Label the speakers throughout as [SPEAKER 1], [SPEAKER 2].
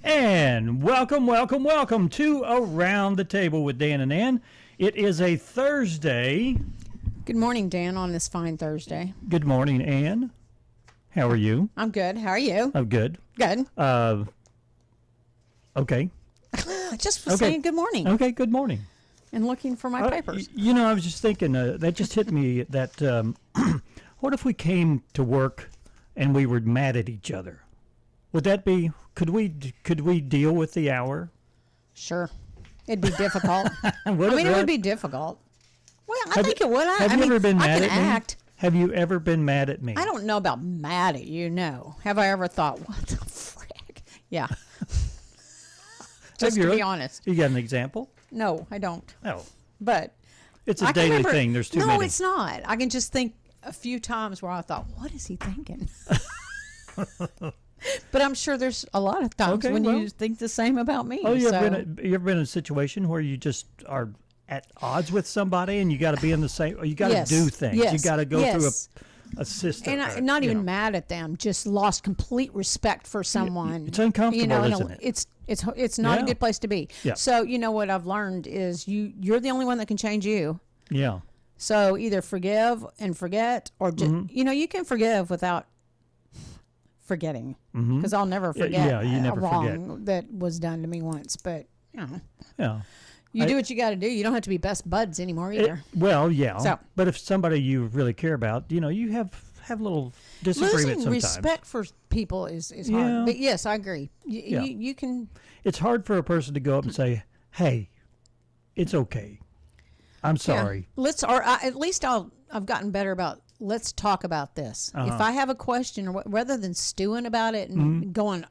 [SPEAKER 1] And welcome to Around the Table with Dan and Ann. It is a Thursday.
[SPEAKER 2] Good morning, Dan, on this fine Thursday.
[SPEAKER 1] Good morning, Ann. How are you?
[SPEAKER 2] I'm good. How are you?
[SPEAKER 1] I'm good.
[SPEAKER 2] Good.
[SPEAKER 1] Okay.
[SPEAKER 2] I just was saying good morning.
[SPEAKER 1] Okay, good morning.
[SPEAKER 2] And looking for my papers.
[SPEAKER 1] You know, I was just thinking, that just hit me that, what if we came to work and we were mad at each other? Would that be, could we deal with the hour?
[SPEAKER 2] Sure. It'd be difficult. It would be difficult. Well, I think it would.
[SPEAKER 1] Have you ever been mad at
[SPEAKER 2] me?
[SPEAKER 1] Have you ever been mad at me?
[SPEAKER 2] I don't know about mad at you, no. Have I ever thought, what the frick? Yeah. Just to be honest.
[SPEAKER 1] You got an example?
[SPEAKER 2] No, I don't.
[SPEAKER 1] Oh.
[SPEAKER 2] But
[SPEAKER 1] it's a daily thing. There's too many.
[SPEAKER 2] No, it's not. I can just think a few times where I thought, what is he thinking? But I'm sure there's a lot of times when you think the same about me.
[SPEAKER 1] Oh, you ever been in a situation where you just are at odds with somebody and you got to be in the same, or you got to do things.
[SPEAKER 2] Yes.
[SPEAKER 1] You got to go through a system.
[SPEAKER 2] And not even mad at them, just lost complete respect for someone.
[SPEAKER 1] It's uncomfortable, isn't it?
[SPEAKER 2] It's not a good place to be.
[SPEAKER 1] Yeah.
[SPEAKER 2] So, you know what I've learned is you're the only one that can change you.
[SPEAKER 1] Yeah.
[SPEAKER 2] So either forgive and forget, or just, you can forgive without forgetting, because I'll never forget a wrong that was done to me once. But you do what you got to do. You don't have to be best buds anymore either.
[SPEAKER 1] But if somebody you really care about, you have little disagreements
[SPEAKER 2] sometimes.
[SPEAKER 1] Losing
[SPEAKER 2] respect for people is hard. But yes, I agree. You can.
[SPEAKER 1] It's hard for a person to go up and say, "Hey, it's okay. I'm sorry."
[SPEAKER 2] Yeah. At least I've gotten better about. Let's talk about this. If I have a question, or rather than stewing about it and going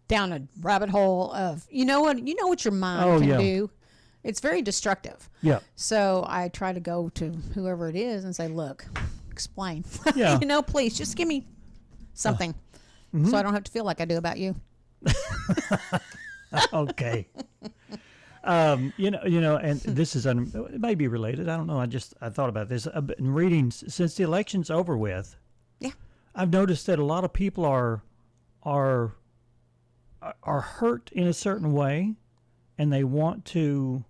[SPEAKER 2] down a rabbit hole of, you know what your mind can do. It's very destructive.
[SPEAKER 1] Yeah.
[SPEAKER 2] So I try to go to whoever it is and say, look, explain.
[SPEAKER 1] Yeah.
[SPEAKER 2] Please just give me something so I don't have to feel like I do about you.
[SPEAKER 1] Okay. And this is it may be related. I don't know. I thought about this. I've been reading since the election's over with.
[SPEAKER 2] Yeah.
[SPEAKER 1] I've noticed that a lot of people are hurt in a certain way, and they want to.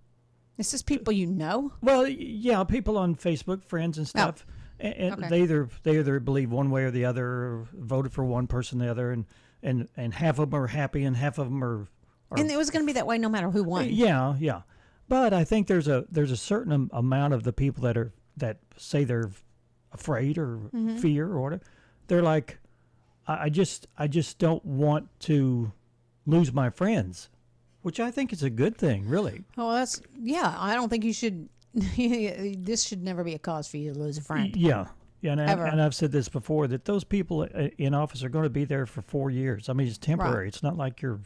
[SPEAKER 2] This is people you know?
[SPEAKER 1] Well, yeah, people on Facebook, friends and stuff. Oh. And they either believe one way or the other, or voted for one person or the other, and half of them are happy and half of them are.
[SPEAKER 2] And it was going to be that way no matter who won.
[SPEAKER 1] Yeah. But I think there's a certain amount of the people that say they're afraid or fear or whatever. They're like, I just don't want to lose my friends, which I think is a good thing, really.
[SPEAKER 2] Oh, I don't think you should. This should never be a cause for you to lose a friend.
[SPEAKER 1] Yeah, and I've said this before, that those people in office are going to be there for 4 years. I mean, it's temporary. Right. It's not like your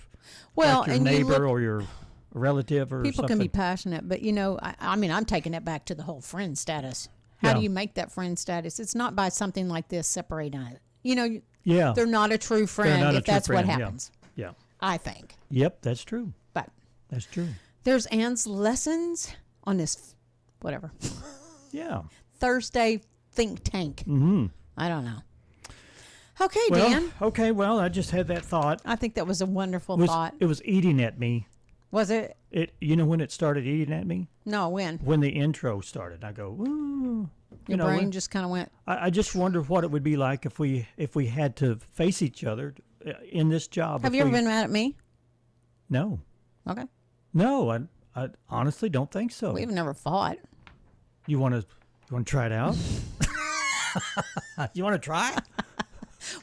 [SPEAKER 1] neighbor or your relative or
[SPEAKER 2] people
[SPEAKER 1] something.
[SPEAKER 2] Can be passionate, but I'm taking it back to the whole friend status. How do you make that friend status? It's not by something like this separating it. They're not a true friend if that's what happens.
[SPEAKER 1] Yeah.
[SPEAKER 2] I think.
[SPEAKER 1] Yep, that's true.
[SPEAKER 2] But
[SPEAKER 1] that's true.
[SPEAKER 2] There's Ann's lessons on this, whatever.
[SPEAKER 1] Yeah.
[SPEAKER 2] Thursday think tank.
[SPEAKER 1] Mm-hmm.
[SPEAKER 2] I don't know. Okay, Dan.
[SPEAKER 1] Okay, well, I just had that thought.
[SPEAKER 2] I think that was a wonderful thought.
[SPEAKER 1] It was eating at me.
[SPEAKER 2] Was it?
[SPEAKER 1] You know when it started eating at me?
[SPEAKER 2] No, when?
[SPEAKER 1] When the intro started. I go, ooh.
[SPEAKER 2] Your brain just kind of went.
[SPEAKER 1] I just wonder what it would be like if we had to face each other in this job.
[SPEAKER 2] Have you ever been mad at me?
[SPEAKER 1] No.
[SPEAKER 2] Okay.
[SPEAKER 1] No, I honestly don't think so.
[SPEAKER 2] We've never fought.
[SPEAKER 1] You want to try it out? You want to try?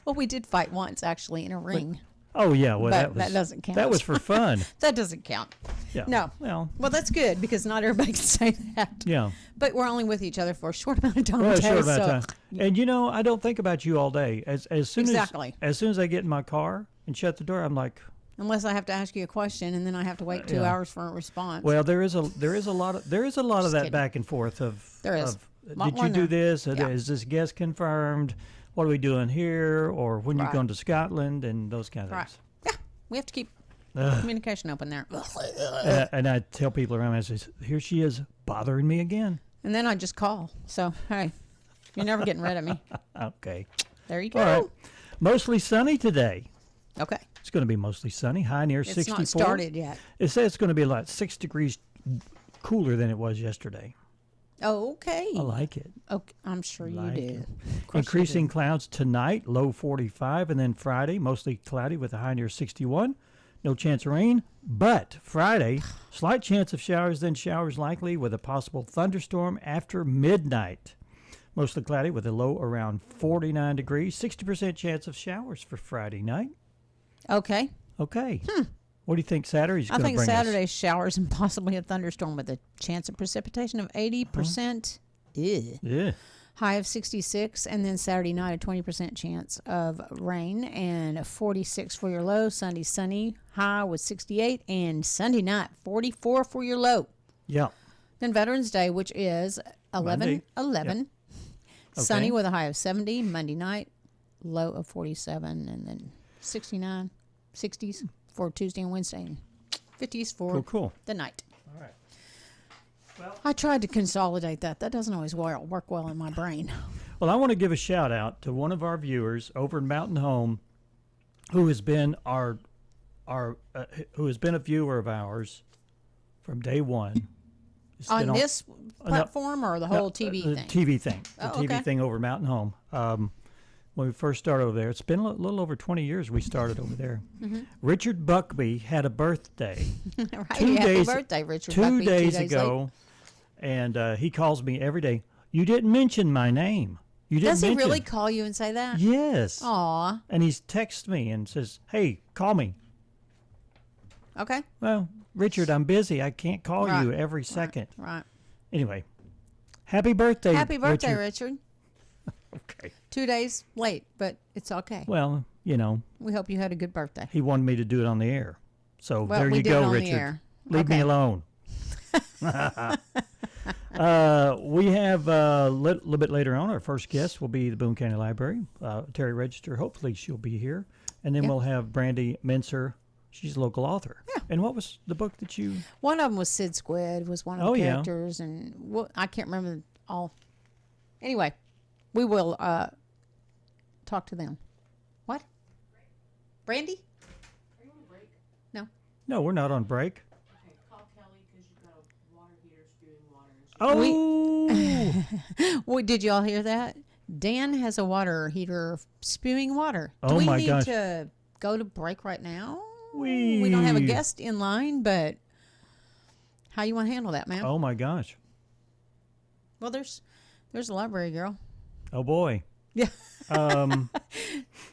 [SPEAKER 2] Well, we did fight once, actually, in a ring.
[SPEAKER 1] Oh, yeah. Well,
[SPEAKER 2] that doesn't count.
[SPEAKER 1] That was for fun.
[SPEAKER 2] That doesn't count.
[SPEAKER 1] Yeah.
[SPEAKER 2] No. Well, that's good, because not everybody can say that.
[SPEAKER 1] Yeah.
[SPEAKER 2] But we're only with each other for a short amount of time.
[SPEAKER 1] A short amount of time. And, I don't think about you all day. As soon as I get in my car and shut the door, I'm like...
[SPEAKER 2] Unless I have to ask you a question, and then I have to wait 2 hours for a response.
[SPEAKER 1] Well, there is a lot of that back and forth of...
[SPEAKER 2] There is.
[SPEAKER 1] Did you do this? Yeah. Is this guest confirmed? What are we doing here? Or when you're going to Scotland and those kind of things.
[SPEAKER 2] Yeah, we have to keep communication open there.
[SPEAKER 1] And I tell people around me, I say, here she is bothering me again.
[SPEAKER 2] And then I just call. So, hey, you're never getting rid of me.
[SPEAKER 1] Okay.
[SPEAKER 2] There you go.
[SPEAKER 1] All right. Mostly sunny today.
[SPEAKER 2] Okay.
[SPEAKER 1] It's going to be mostly sunny. High near 64.
[SPEAKER 2] It's not started yet.
[SPEAKER 1] It says it's going to be like 6 degrees cooler than it was yesterday.
[SPEAKER 2] Oh, okay.
[SPEAKER 1] I like it.
[SPEAKER 2] Okay, I'm sure you do.
[SPEAKER 1] Increasing clouds tonight, low 45, and then Friday, mostly cloudy with a high near 61. No chance of rain, but Friday, slight chance of showers, then showers likely with a possible thunderstorm after midnight. Mostly cloudy with a low around 49 degrees. 60% chance of showers for Friday night.
[SPEAKER 2] Okay.
[SPEAKER 1] Okay. What do you think Saturday's going to bring us?
[SPEAKER 2] I think Saturday's showers and possibly a thunderstorm with a chance of precipitation of 80%.
[SPEAKER 1] Yeah.
[SPEAKER 2] High of 66, and then Saturday night a 20% chance of rain and a 46 for your low. Sunday sunny, high with 68, and Sunday night 44 for your low.
[SPEAKER 1] Yeah.
[SPEAKER 2] Then Veterans Day, which is 11/11.
[SPEAKER 1] Yep.
[SPEAKER 2] Sunny
[SPEAKER 1] Okay.
[SPEAKER 2] with a high of 70. Monday night, low of 47, and then 69, 60s for Tuesday and Wednesday, and 50s for the night.
[SPEAKER 1] All right. Well,
[SPEAKER 2] I tried to consolidate that. That doesn't always work well in my brain.
[SPEAKER 1] Well, I want to give a shout out to one of our viewers over in Mountain Home, who has been who has been a viewer of ours from day one.
[SPEAKER 2] On this platform or the whole TV thing?
[SPEAKER 1] TV thing. The
[SPEAKER 2] Oh,
[SPEAKER 1] TV
[SPEAKER 2] okay.
[SPEAKER 1] thing over Mountain Home. When we first started over there, it's been a little over 20 years we started over there.
[SPEAKER 2] Mm-hmm.
[SPEAKER 1] Richard Buckby had a birthday.
[SPEAKER 2] Right. Happy birthday, Richard Buckby.
[SPEAKER 1] 2 days ago. And he calls me every day. You didn't mention my name. You didn't
[SPEAKER 2] Does he
[SPEAKER 1] mention.
[SPEAKER 2] really call you and say that?
[SPEAKER 1] Yes.
[SPEAKER 2] Aw.
[SPEAKER 1] And he's texted me and says, hey, call me.
[SPEAKER 2] Okay.
[SPEAKER 1] Well, Richard, I'm busy. I can't call
[SPEAKER 2] Right.
[SPEAKER 1] you every second.
[SPEAKER 2] Right.
[SPEAKER 1] Anyway, happy birthday,
[SPEAKER 2] Happy birthday, Richard.
[SPEAKER 1] Okay.
[SPEAKER 2] 2 days late, but it's okay.
[SPEAKER 1] Well,
[SPEAKER 2] We hope you had a good birthday.
[SPEAKER 1] he wanted me to do it on the air. So
[SPEAKER 2] Well,
[SPEAKER 1] there
[SPEAKER 2] we
[SPEAKER 1] you
[SPEAKER 2] did it
[SPEAKER 1] go,
[SPEAKER 2] on the
[SPEAKER 1] Richard.
[SPEAKER 2] air.
[SPEAKER 1] Leave me
[SPEAKER 2] Okay.
[SPEAKER 1] alone. We have a little bit later on, our first guest will be the Boone County Library, Terry Register. Hopefully she'll be here. And then
[SPEAKER 2] Yeah.
[SPEAKER 1] we'll have Brandy Mincer. She's a local author.
[SPEAKER 2] Yeah.
[SPEAKER 1] And what was the book that you...
[SPEAKER 2] One of them was Sid Squid, was one of
[SPEAKER 1] Oh,
[SPEAKER 2] the
[SPEAKER 1] yeah.
[SPEAKER 2] characters, and I can't remember all. Anyway, we will talk to them. What? Brandy?
[SPEAKER 3] Are you on break?
[SPEAKER 2] No.
[SPEAKER 1] No, we're not on break.
[SPEAKER 3] Okay, call Kelly because you've got a water heater spewing water. And
[SPEAKER 1] Oh!
[SPEAKER 2] Well, did y'all hear that? Dan has a water heater spewing water.
[SPEAKER 1] Oh,
[SPEAKER 2] Do we
[SPEAKER 1] my
[SPEAKER 2] need
[SPEAKER 1] gosh.
[SPEAKER 2] to go to break right now?
[SPEAKER 1] We
[SPEAKER 2] don't have a guest in line, but how you want to handle that, ma'am?
[SPEAKER 1] Oh, my gosh.
[SPEAKER 2] Well, there's a library girl.
[SPEAKER 1] Oh, boy.
[SPEAKER 2] Yeah.
[SPEAKER 1] Um,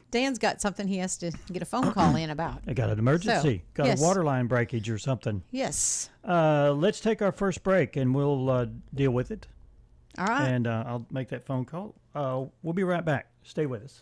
[SPEAKER 2] Dan's got something he has to get a phone call in about.
[SPEAKER 1] I got an emergency. Got
[SPEAKER 2] yes.
[SPEAKER 1] a water line breakage or something.
[SPEAKER 2] Yes.
[SPEAKER 1] Let's take our first break, and we'll deal with it.
[SPEAKER 2] All right.
[SPEAKER 1] And I'll make that phone call. We'll be right back. Stay with us.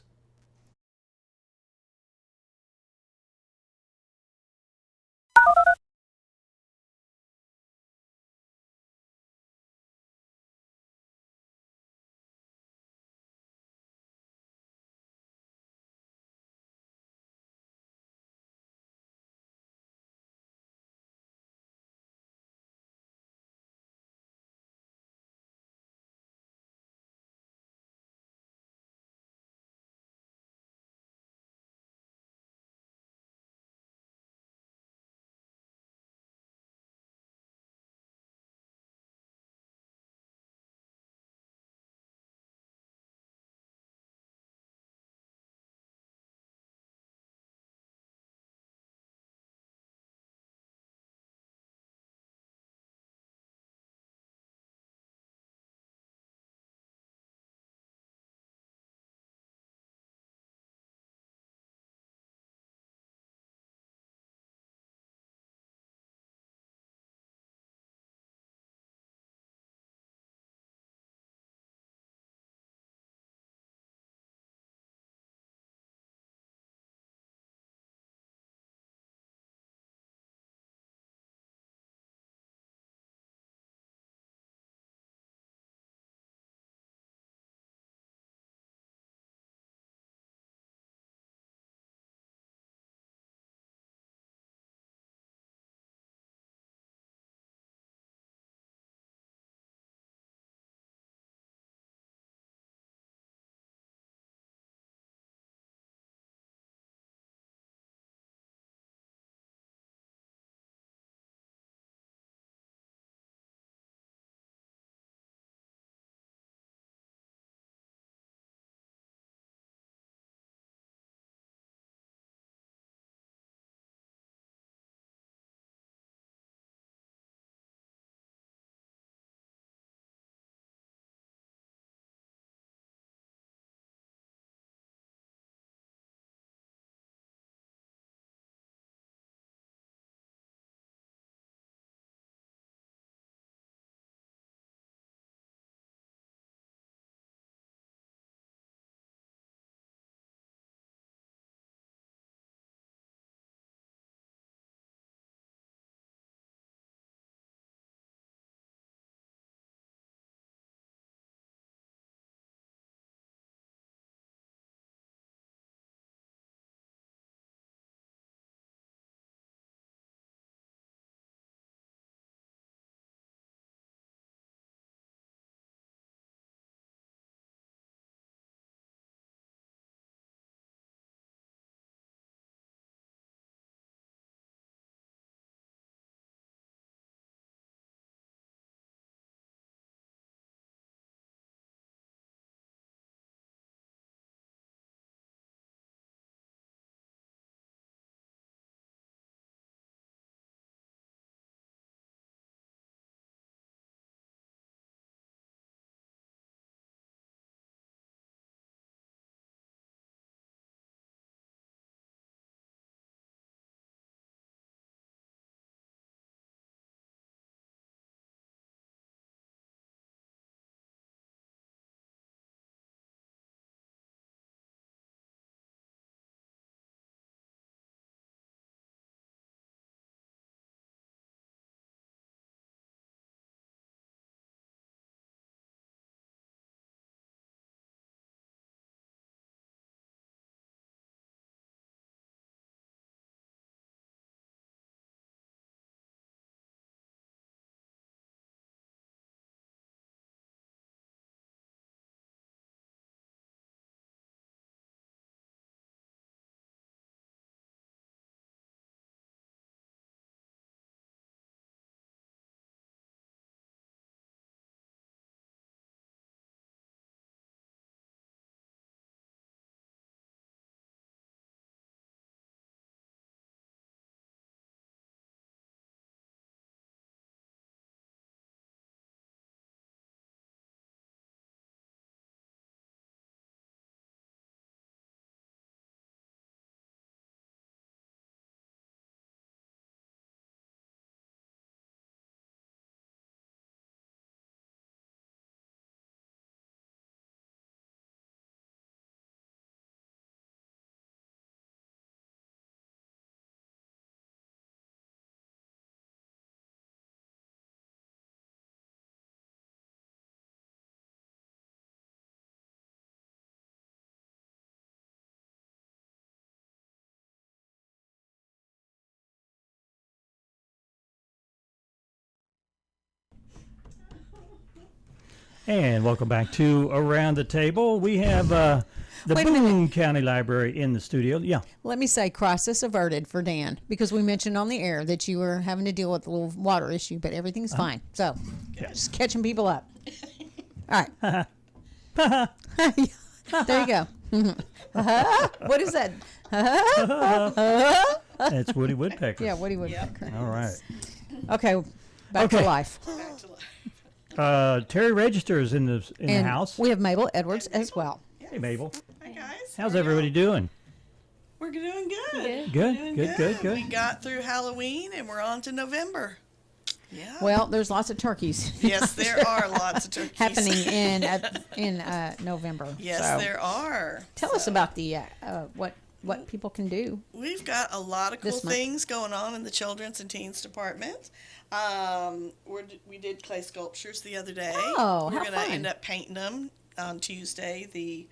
[SPEAKER 1] And welcome back to Around the Table. We have the Boone County Library in the studio. Yeah.
[SPEAKER 2] Let me say crisis averted for Dan, because we mentioned on the air that you were having to deal with a little water issue, but everything's fine. So, just catching people up. All right. There you go. What is that?
[SPEAKER 1] That's Woody Woodpecker.
[SPEAKER 2] Yeah, Woody Woodpecker.
[SPEAKER 1] All right.
[SPEAKER 2] Okay, back to life.
[SPEAKER 3] Back to life.
[SPEAKER 1] Terry Register is in the house.
[SPEAKER 2] We have Mabel Edwards as well.
[SPEAKER 1] Hey, Mabel.
[SPEAKER 3] Hi, guys.
[SPEAKER 1] How's everybody doing?
[SPEAKER 3] We're doing good.
[SPEAKER 1] Good.
[SPEAKER 3] We got through Halloween and we're on to November. Yeah.
[SPEAKER 2] Well, there's lots of turkeys.
[SPEAKER 3] Yes, there are lots of turkeys
[SPEAKER 2] happening in November.
[SPEAKER 3] Yes,
[SPEAKER 2] so.
[SPEAKER 3] There are.
[SPEAKER 2] Tell us about the what people can do.
[SPEAKER 3] We've got a lot of cool things going on in the Children's and Teens Department. We did clay sculptures the other day.
[SPEAKER 2] Oh,
[SPEAKER 3] We're
[SPEAKER 2] how
[SPEAKER 3] going
[SPEAKER 2] fun.
[SPEAKER 3] to end up painting them on Tuesday, the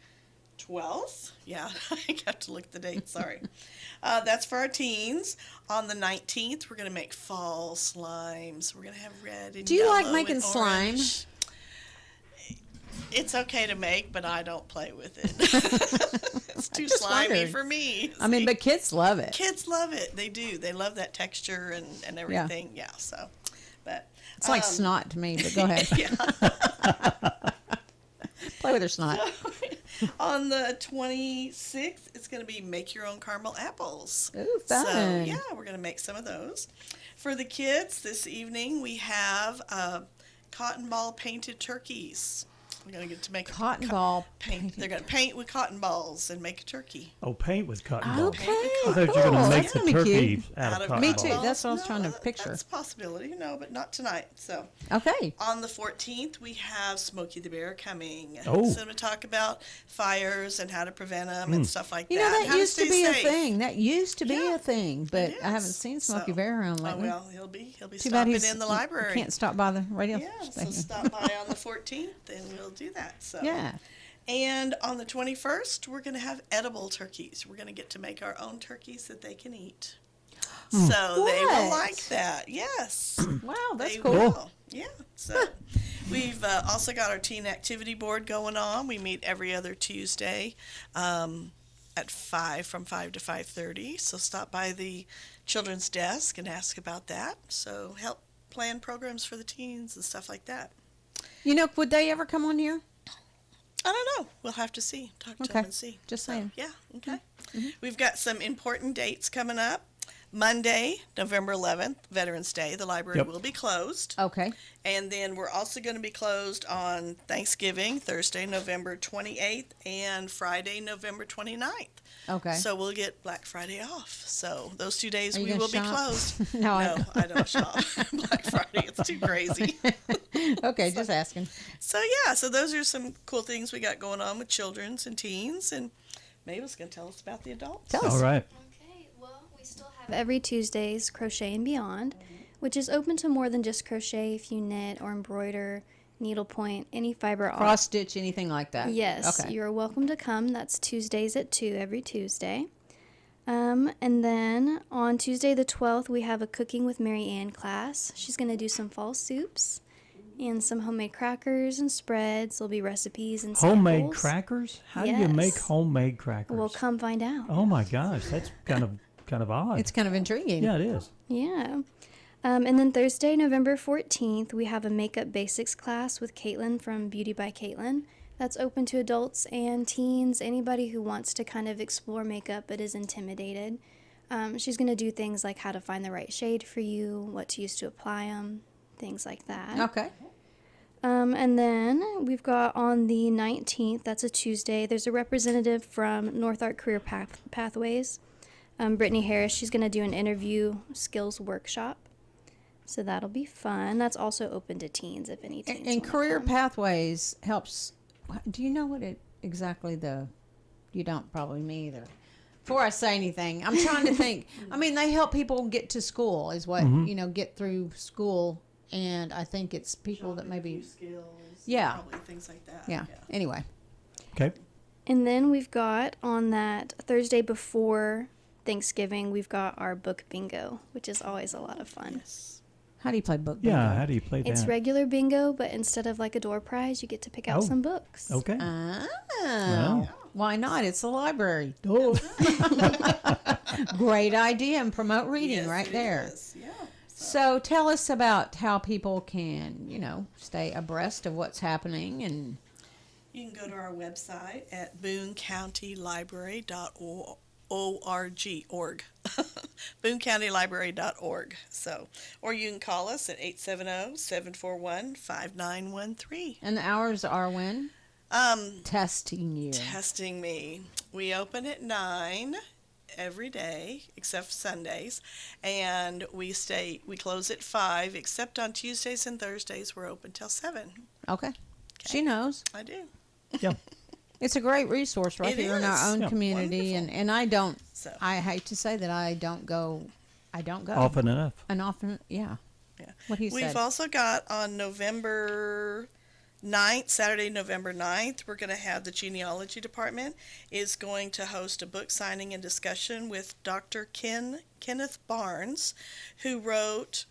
[SPEAKER 3] 12th. Yeah, I have to look at the date. Sorry. That's for our teens. On the 19th, we're going to make fall slimes. We're going to have red and
[SPEAKER 2] Do you
[SPEAKER 3] yellow
[SPEAKER 2] like making
[SPEAKER 3] and
[SPEAKER 2] slime?
[SPEAKER 3] orange. It's okay to make, but I don't play with it. It's too slimy for me.
[SPEAKER 2] I mean, but kids love it.
[SPEAKER 3] Kids love it. They do. They love that texture and everything. Yeah. So, but
[SPEAKER 2] it's like snot to me. But go ahead. Play with your snot.
[SPEAKER 3] On the 26th, it's going to be make your own caramel apples.
[SPEAKER 2] Ooh, fun.
[SPEAKER 3] So, yeah, we're going to make some of those. For the kids, this evening we have cotton ball painted turkeys. We're going to get to make
[SPEAKER 2] cotton ball
[SPEAKER 3] paint. They're going to paint with cotton balls and make a turkey.
[SPEAKER 1] Oh, paint with cotton balls.
[SPEAKER 2] Okay.
[SPEAKER 1] I thought you were going to make the turkey out of cotton
[SPEAKER 2] Me
[SPEAKER 1] balls.
[SPEAKER 2] too. That's what I was trying to picture.
[SPEAKER 3] That's a possibility, but not tonight. So
[SPEAKER 2] okay.
[SPEAKER 3] On the 14th, we have Smokey the Bear coming.
[SPEAKER 1] Oh.
[SPEAKER 3] So to talk about fires and how to prevent them and stuff like that.
[SPEAKER 2] You know, that
[SPEAKER 3] how
[SPEAKER 2] used to be
[SPEAKER 3] safe.
[SPEAKER 2] a thing. That used to be a thing, but I haven't seen Smokey Bear around lately.
[SPEAKER 3] Oh, well, he'll be
[SPEAKER 2] Too
[SPEAKER 3] stopping
[SPEAKER 2] bad
[SPEAKER 3] in the library.
[SPEAKER 2] Can't stop by the radio
[SPEAKER 3] Yeah,
[SPEAKER 2] station.
[SPEAKER 3] so stop by on the 14th and we'll do that. So.
[SPEAKER 2] Yeah.
[SPEAKER 3] And on the 21st, we're going to have edible turkeys. We're going to get to make our own turkeys that they can eat. So they will like that. Yes.
[SPEAKER 2] Wow, that's
[SPEAKER 3] they
[SPEAKER 2] cool.
[SPEAKER 3] Will. Yeah. So we've also got our teen activity board going on. We meet every other Tuesday at 5, from 5 to 5:30. So stop by the children's desk and ask about that. So help plan programs for the teens and stuff like that.
[SPEAKER 2] You know, would they ever come on here?
[SPEAKER 3] I don't know. We'll have to see. Talk to them and see.
[SPEAKER 2] Just saying.
[SPEAKER 3] Yeah, okay. We've got some important dates coming up. Monday, November 11th, Veterans Day, the library will be closed.
[SPEAKER 2] Okay.
[SPEAKER 3] And then we're also going to be closed on Thanksgiving, Thursday, November 28th, and Friday, November 29th.
[SPEAKER 2] Okay.
[SPEAKER 3] So we'll get Black Friday off. So those 2 days we
[SPEAKER 2] gonna
[SPEAKER 3] will
[SPEAKER 2] shop?
[SPEAKER 3] be closed.
[SPEAKER 2] No,
[SPEAKER 3] I don't shop Black Friday. It's too crazy.
[SPEAKER 2] Okay, just asking.
[SPEAKER 3] So yeah, so those are some cool things we got going on with children's and teens, and Mabel's going to tell us about the adults.
[SPEAKER 2] Tell us.
[SPEAKER 1] All right.
[SPEAKER 4] Okay, well, we still have every Tuesday's Crochet and Beyond, which is open to more than just crochet. If you knit or embroider, needlepoint, any fiber art.
[SPEAKER 2] Cross stitch, anything like that.
[SPEAKER 4] Yes,
[SPEAKER 2] Okay.
[SPEAKER 4] you're welcome to come. That's Tuesdays at 2 every Tuesday. And then on Tuesday the 12th, we have a Cooking with Mary Ann class. She's going to do some fall soups and some homemade crackers and spreads. There'll be recipes and
[SPEAKER 1] Homemade
[SPEAKER 4] samples.
[SPEAKER 1] crackers? How do you make
[SPEAKER 4] Yes.
[SPEAKER 1] homemade crackers?
[SPEAKER 4] Well, come find out.
[SPEAKER 1] Oh my gosh, that's kind of odd.
[SPEAKER 2] It's kind of intriguing.
[SPEAKER 1] Yeah, it is.
[SPEAKER 4] Yeah. And then Thursday, November 14th, we have a makeup basics class with Caitlin from Beauty by Caitlin. That's open to adults and teens, anybody who wants to kind of explore makeup but is intimidated. She's going to do things like how to find the right shade for you, what to use to apply them, things like that.
[SPEAKER 2] Okay.
[SPEAKER 4] And then we've got on the 19th, that's a Tuesday, there's a representative from North Arc Career Pathways, Brittany Harris. She's going to do an interview skills workshop. So that'll be fun. That's also open to teens if any teens
[SPEAKER 2] And
[SPEAKER 4] want
[SPEAKER 2] Career
[SPEAKER 4] them.
[SPEAKER 2] Pathways helps. Do you know what it exactly you don't, probably me either. Before I say anything, I'm trying to think. I mean, they help people get to school is what, get through school. And I think it's people that maybe.
[SPEAKER 3] Skills.
[SPEAKER 2] Yeah.
[SPEAKER 3] Probably things like that.
[SPEAKER 2] Yeah. Anyway.
[SPEAKER 1] Okay.
[SPEAKER 4] And then we've got on that Thursday before Thanksgiving, we've got our book bingo, which is always a lot of fun.
[SPEAKER 3] Yes.
[SPEAKER 2] How do you play book bingo?
[SPEAKER 1] Yeah, how do you play that?
[SPEAKER 4] It's regular bingo, but instead of like a door prize, you get to pick out some books.
[SPEAKER 1] Okay.
[SPEAKER 2] Oh. Why not? It's the library.
[SPEAKER 1] Oh.
[SPEAKER 2] Great idea, and promote reading right there.
[SPEAKER 3] Yeah.
[SPEAKER 2] So tell us about how people can, stay abreast of what's happening. And
[SPEAKER 3] You can go to our website at boonecountylibrary.org. boonecountylibrary.org. So, or you can call us at 870-741-5913.
[SPEAKER 2] And the hours are when? Testing you.
[SPEAKER 3] Testing me. We open at 9 every day except Sundays, and we close at 5 except on Tuesdays and Thursdays. We're open till 7.
[SPEAKER 2] Okay. She knows.
[SPEAKER 3] I do.
[SPEAKER 1] Yeah.
[SPEAKER 2] It's a great resource right
[SPEAKER 3] It
[SPEAKER 2] here in our own
[SPEAKER 1] Yeah.
[SPEAKER 2] community, and I don't.
[SPEAKER 3] So.
[SPEAKER 2] I hate to say that I don't go.
[SPEAKER 1] Often enough.
[SPEAKER 2] And often, yeah.
[SPEAKER 3] Yeah.
[SPEAKER 2] What he
[SPEAKER 3] We've
[SPEAKER 2] said.
[SPEAKER 3] also got on November 9th, Saturday, November 9th, we're going to have the genealogy department is going to host a book signing and discussion with Dr. Kenneth Barnes, who wrote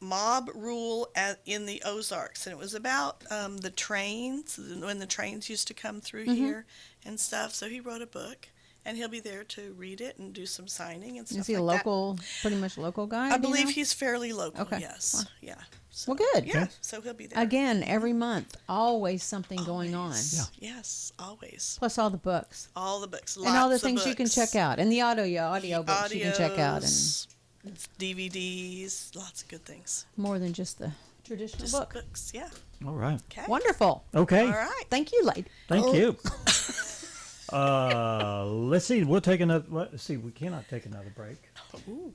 [SPEAKER 3] Mob Rule in the Ozarks. And it was about the trains, when the trains used to come through here and stuff. So he wrote a book. And he'll be there to read it and do some signing and stuff.
[SPEAKER 2] Is he a
[SPEAKER 3] like
[SPEAKER 2] local, pretty much local guy?
[SPEAKER 3] that. I believe he's fairly local.
[SPEAKER 2] Okay.
[SPEAKER 3] Yes.
[SPEAKER 2] Well.
[SPEAKER 3] Yeah. So,
[SPEAKER 2] Well, good.
[SPEAKER 3] Yeah. So he'll be there.
[SPEAKER 2] Again, every month, always something going on.
[SPEAKER 3] Always. Yes, always.
[SPEAKER 2] Plus all the books.
[SPEAKER 3] All the books.
[SPEAKER 2] And all the
[SPEAKER 3] lots of
[SPEAKER 2] things you can
[SPEAKER 3] books.
[SPEAKER 2] check out. And the audio books you can check out. And
[SPEAKER 3] Audios, DVDs, lots of good things.
[SPEAKER 2] more than just the traditional
[SPEAKER 3] Just
[SPEAKER 2] book.
[SPEAKER 3] books, yeah.
[SPEAKER 1] All right.
[SPEAKER 3] Okay.
[SPEAKER 2] Wonderful.
[SPEAKER 1] Okay.
[SPEAKER 3] All right.
[SPEAKER 2] Thank you, lady.
[SPEAKER 1] Thank you. Let's see. We'll take another. Let's see. We cannot take another break.
[SPEAKER 3] Ooh,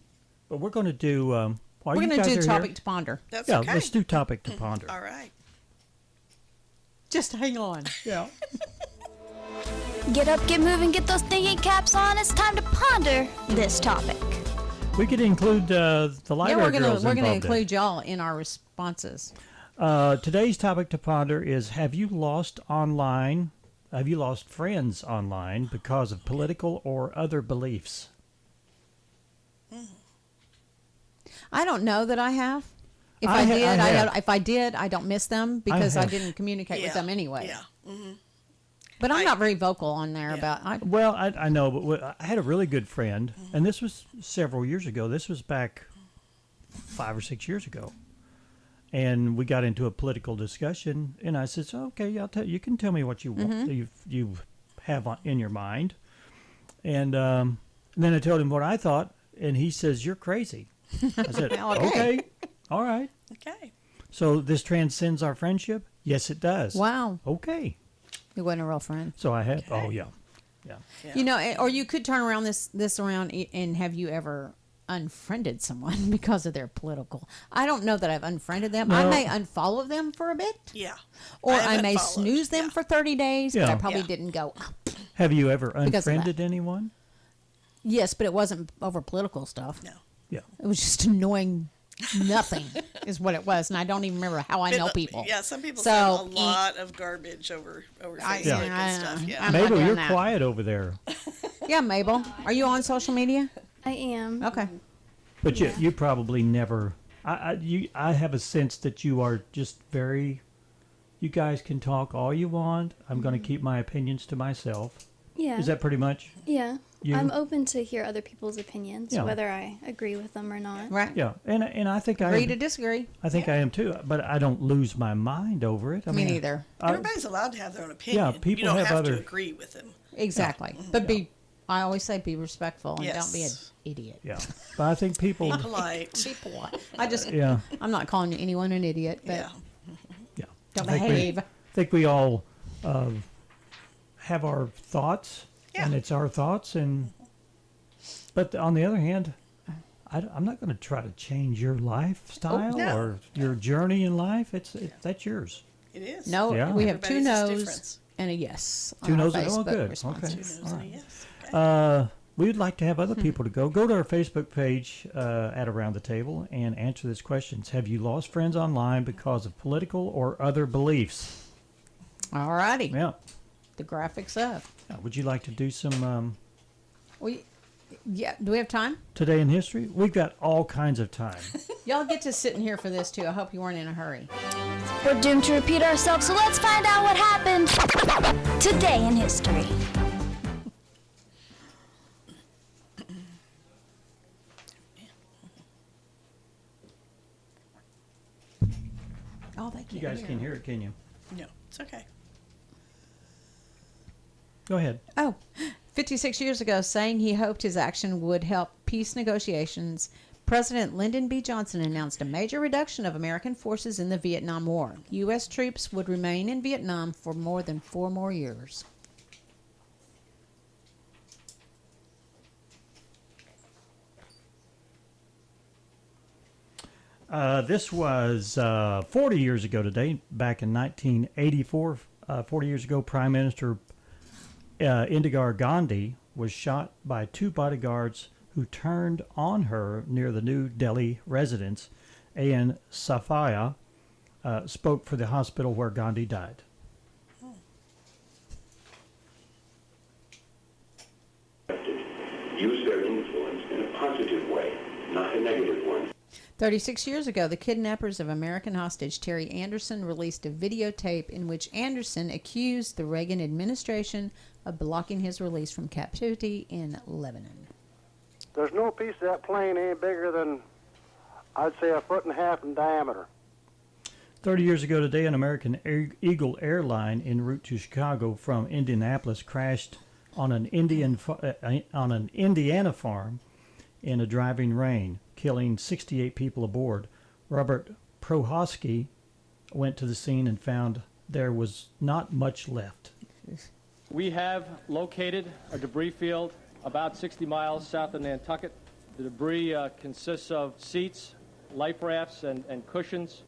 [SPEAKER 1] But we're going to do. While
[SPEAKER 2] We're
[SPEAKER 1] you
[SPEAKER 2] going to
[SPEAKER 1] guys
[SPEAKER 2] do
[SPEAKER 1] are
[SPEAKER 2] topic
[SPEAKER 1] here,
[SPEAKER 2] to ponder.
[SPEAKER 3] that's
[SPEAKER 1] yeah,
[SPEAKER 3] okay.
[SPEAKER 1] let's do topic to ponder.
[SPEAKER 3] All right.
[SPEAKER 2] Just hang on.
[SPEAKER 1] Yeah.
[SPEAKER 5] Get up, get moving, get those thinking caps on. It's time to ponder this topic.
[SPEAKER 1] We could include the
[SPEAKER 2] Yeah,
[SPEAKER 1] library girls
[SPEAKER 2] we're gonna
[SPEAKER 1] involved in it.
[SPEAKER 2] include y'all in our responses.
[SPEAKER 1] Today's topic to ponder is: have you lost friends online because of political or other beliefs?
[SPEAKER 2] I don't know that I have. If
[SPEAKER 1] I
[SPEAKER 2] I,
[SPEAKER 1] ha-
[SPEAKER 2] did,
[SPEAKER 1] I have.
[SPEAKER 2] if I did, I don't miss them because I
[SPEAKER 1] have.
[SPEAKER 2] didn't communicate with
[SPEAKER 3] Yeah.
[SPEAKER 2] them anyway.
[SPEAKER 3] Yeah. Mm-hmm.
[SPEAKER 2] But I'm
[SPEAKER 3] I-
[SPEAKER 2] not very vocal on there
[SPEAKER 3] Yeah.
[SPEAKER 2] about.
[SPEAKER 1] Well, I know, but I had a really good friend, and this was several years ago. This was back 5 or 6 years ago. And we got into a political discussion, and I said, so, okay, you can tell me what you want, you have in your mind. And then I told him what I thought, and he says, you're crazy. I said, okay, all right.
[SPEAKER 3] Okay.
[SPEAKER 2] So
[SPEAKER 1] So this transcends our friendship? Yes, it does.
[SPEAKER 2] wow,
[SPEAKER 1] Okay.
[SPEAKER 2] he wasn't a real friend.
[SPEAKER 1] So I had, oh, yeah. Yeah.
[SPEAKER 3] Yeah.
[SPEAKER 2] You know, or you could turn around this around and have you ever unfriended someone because of their political? I don't know that I've unfriended them. I
[SPEAKER 1] No.
[SPEAKER 2] may unfollow them for a bit,
[SPEAKER 3] Yeah.
[SPEAKER 2] or I
[SPEAKER 3] haven't
[SPEAKER 2] may
[SPEAKER 3] followed.
[SPEAKER 2] snooze them
[SPEAKER 3] Yeah.
[SPEAKER 2] for 30 days, but I
[SPEAKER 1] Yeah.
[SPEAKER 2] probably
[SPEAKER 3] Yeah.
[SPEAKER 2] didn't go.
[SPEAKER 1] Have you ever
[SPEAKER 2] Because of that.
[SPEAKER 1] unfriended anyone?
[SPEAKER 2] Yes, but it wasn't over political stuff.
[SPEAKER 3] No.
[SPEAKER 1] Yeah.
[SPEAKER 2] It was just annoying. Nothing is what it was, and I don't even remember how I know people.
[SPEAKER 3] Yeah, some people
[SPEAKER 2] So,
[SPEAKER 3] send a lot of garbage over Facebook
[SPEAKER 1] Yeah.
[SPEAKER 3] and stuff. Yeah.
[SPEAKER 2] I'm not
[SPEAKER 1] Mabel,
[SPEAKER 2] doing
[SPEAKER 1] you're
[SPEAKER 2] that.
[SPEAKER 1] quiet over there.
[SPEAKER 2] Yeah, Mabel, are you on social media?
[SPEAKER 4] I am.
[SPEAKER 2] Okay.
[SPEAKER 1] But
[SPEAKER 4] Yeah.
[SPEAKER 1] you probably never. I have a sense that you are just very. You guys can talk all you want. I'm going to keep my opinions to myself.
[SPEAKER 4] Yeah.
[SPEAKER 1] Is that pretty much?
[SPEAKER 4] Yeah.
[SPEAKER 1] You?
[SPEAKER 4] I'm open to hear other people's opinions,
[SPEAKER 1] Yeah.
[SPEAKER 4] whether I agree with them or not.
[SPEAKER 2] Right.
[SPEAKER 1] Yeah, and I think
[SPEAKER 2] Agree
[SPEAKER 1] I
[SPEAKER 2] to disagree.
[SPEAKER 1] think I am too. But I don't lose my mind over it. I
[SPEAKER 2] Me
[SPEAKER 1] mean,
[SPEAKER 2] neither.
[SPEAKER 3] Everybody's allowed to have their own opinion.
[SPEAKER 1] people
[SPEAKER 3] you don't
[SPEAKER 1] have
[SPEAKER 3] have
[SPEAKER 1] other-
[SPEAKER 3] to agree with them.
[SPEAKER 2] Exactly. But I always say be respectful and don't be an
[SPEAKER 3] Yes.
[SPEAKER 2] idiot.
[SPEAKER 1] Yeah, but I think people.
[SPEAKER 3] Be polite.
[SPEAKER 2] Be polite. I just,
[SPEAKER 1] Yeah,
[SPEAKER 2] I'm not calling anyone an idiot, but
[SPEAKER 3] Yeah.
[SPEAKER 1] yeah.
[SPEAKER 2] don't
[SPEAKER 1] I think
[SPEAKER 2] behave.
[SPEAKER 1] I think we all have our thoughts,
[SPEAKER 3] Yeah.
[SPEAKER 1] and it's our thoughts. But on the other hand, I'm not going to try to change your lifestyle
[SPEAKER 3] no.
[SPEAKER 1] or your journey in life. That's yours.
[SPEAKER 3] It is.
[SPEAKER 2] No,
[SPEAKER 1] Yeah.
[SPEAKER 2] we have two
[SPEAKER 3] Everybody's is
[SPEAKER 2] no's
[SPEAKER 3] different.
[SPEAKER 2] and a yes.
[SPEAKER 1] Two
[SPEAKER 2] on our
[SPEAKER 1] no's and- oh,
[SPEAKER 2] Facebook
[SPEAKER 1] good. Okay.
[SPEAKER 2] responses.
[SPEAKER 3] Two no's and a yes. Okay.
[SPEAKER 1] We would like to have
[SPEAKER 2] Hmm.
[SPEAKER 1] other people to go. Go to our Facebook page at Around the Table and answer these questions. Have you lost friends online because of political or other beliefs?
[SPEAKER 2] All righty.
[SPEAKER 1] Yeah.
[SPEAKER 2] The graphics up.
[SPEAKER 1] Would you like to do some?
[SPEAKER 2] Well, Yeah. Do we have time?
[SPEAKER 1] Today in history? We've got all kinds of time.
[SPEAKER 2] Y'all get to sit in here for this, too. I hope you weren't in a hurry.
[SPEAKER 5] We're doomed to repeat ourselves, so let's find out what happened today in history.
[SPEAKER 2] Oh, they can't
[SPEAKER 1] You guys can't hear it, can you?
[SPEAKER 3] No, it's okay.
[SPEAKER 1] Go ahead.
[SPEAKER 2] Oh, 56 years ago, saying he hoped his action would help peace negotiations, President Lyndon B. Johnson announced a major reduction of American forces in the Vietnam War. U.S. troops would remain in Vietnam for more than 4 more years.
[SPEAKER 1] This was 40 years ago today, back in 1984. 40 years ago, Prime Minister Indira Gandhi was shot by 2 bodyguards who turned on her near the New Delhi residence. A.N. Safia spoke for the hospital where Gandhi died.
[SPEAKER 6] Use their influence in a positive way, not a negative one.
[SPEAKER 2] 36 years ago, the kidnappers of American hostage Terry Anderson released a videotape in which Anderson accused the Reagan administration of blocking his release from captivity in Lebanon.
[SPEAKER 7] There's no piece of that plane any bigger than, I'd say, 1.5 feet in diameter.
[SPEAKER 1] 30 years ago today, an American Eagle airline en route to Chicago from Indianapolis crashed on an Indiana farm in a driving rain, killing 68 people aboard. Robert Prohosky went to the scene and found there was not much left.
[SPEAKER 8] We have located a debris field about 60 miles south of Nantucket. The debris consists of seats, life rafts, and cushions.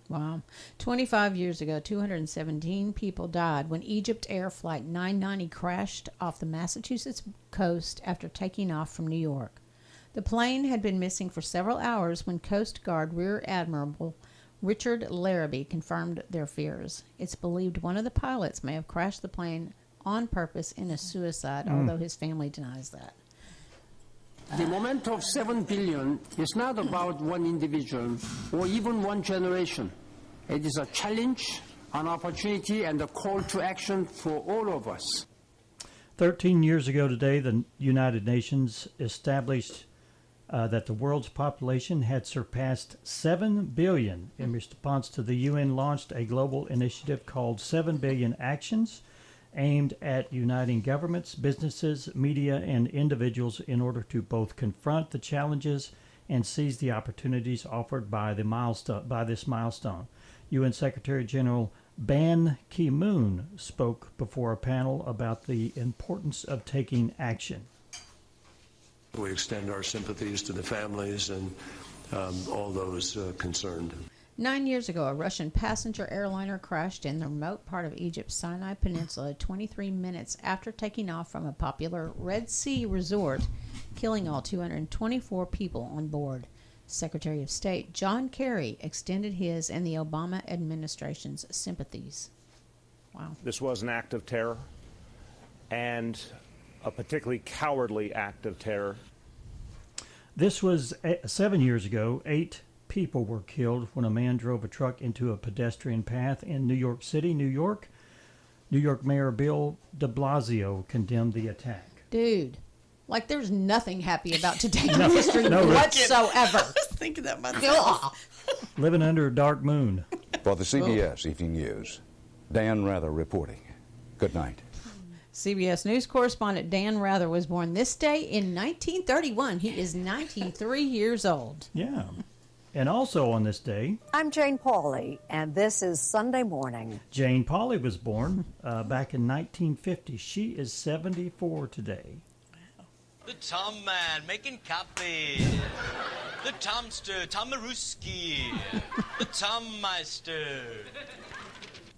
[SPEAKER 2] Wow. 25 years ago, 217 people died when Egypt Air Flight 990 crashed off the Massachusetts coast after taking off from New York. The plane had been missing for several hours when Coast Guard Rear Admiral Richard Larrabee confirmed their fears. It's believed one of the pilots may have crashed the plane on purpose in a suicide, although his family denies that.
[SPEAKER 9] The moment of 7 billion is not about one individual or even one generation. It is a challenge, an opportunity, and a call to action for all of us.
[SPEAKER 1] 13 years ago today, the United Nations established that the world's population had surpassed 7 billion. In response to the UN launched a global initiative called 7 Billion Actions, aimed at uniting governments, businesses, media, and individuals in order to both confront the challenges and seize the opportunities offered by this milestone. UN Secretary General Ban Ki-moon spoke before a panel about the importance of taking action.
[SPEAKER 10] We extend our sympathies to the families and all those concerned.
[SPEAKER 2] 9 years ago, a Russian passenger airliner crashed in the remote part of Egypt's Sinai Peninsula 23 minutes after taking off from a popular Red Sea resort, killing all 224 people on board. Secretary of State John Kerry extended his and the Obama administration's sympathies. Wow.
[SPEAKER 11] This was an act of terror, and a particularly cowardly act of terror.
[SPEAKER 1] This was 7 years ago. 8 people were killed when a man drove a truck into a pedestrian path in New York City, New York. New York Mayor Bill de Blasio condemned the attack.
[SPEAKER 2] Dude, like there's nothing happy about today in history whatsoever.
[SPEAKER 3] I was thinking that myself.
[SPEAKER 1] Living under a dark moon.
[SPEAKER 12] For the CBS Evening News, Dan Rather reporting. Good night.
[SPEAKER 2] CBS News correspondent Dan Rather was born this day in 1931. He is 93 years old.
[SPEAKER 1] Yeah. And also on this day...
[SPEAKER 13] I'm Jane Pauley, and this is Sunday Morning.
[SPEAKER 1] Jane Pauley was born back in 1950. She is 74 today.
[SPEAKER 14] The Tom Man making coffee. The Tomster, Tomaruski. The Tom Meister.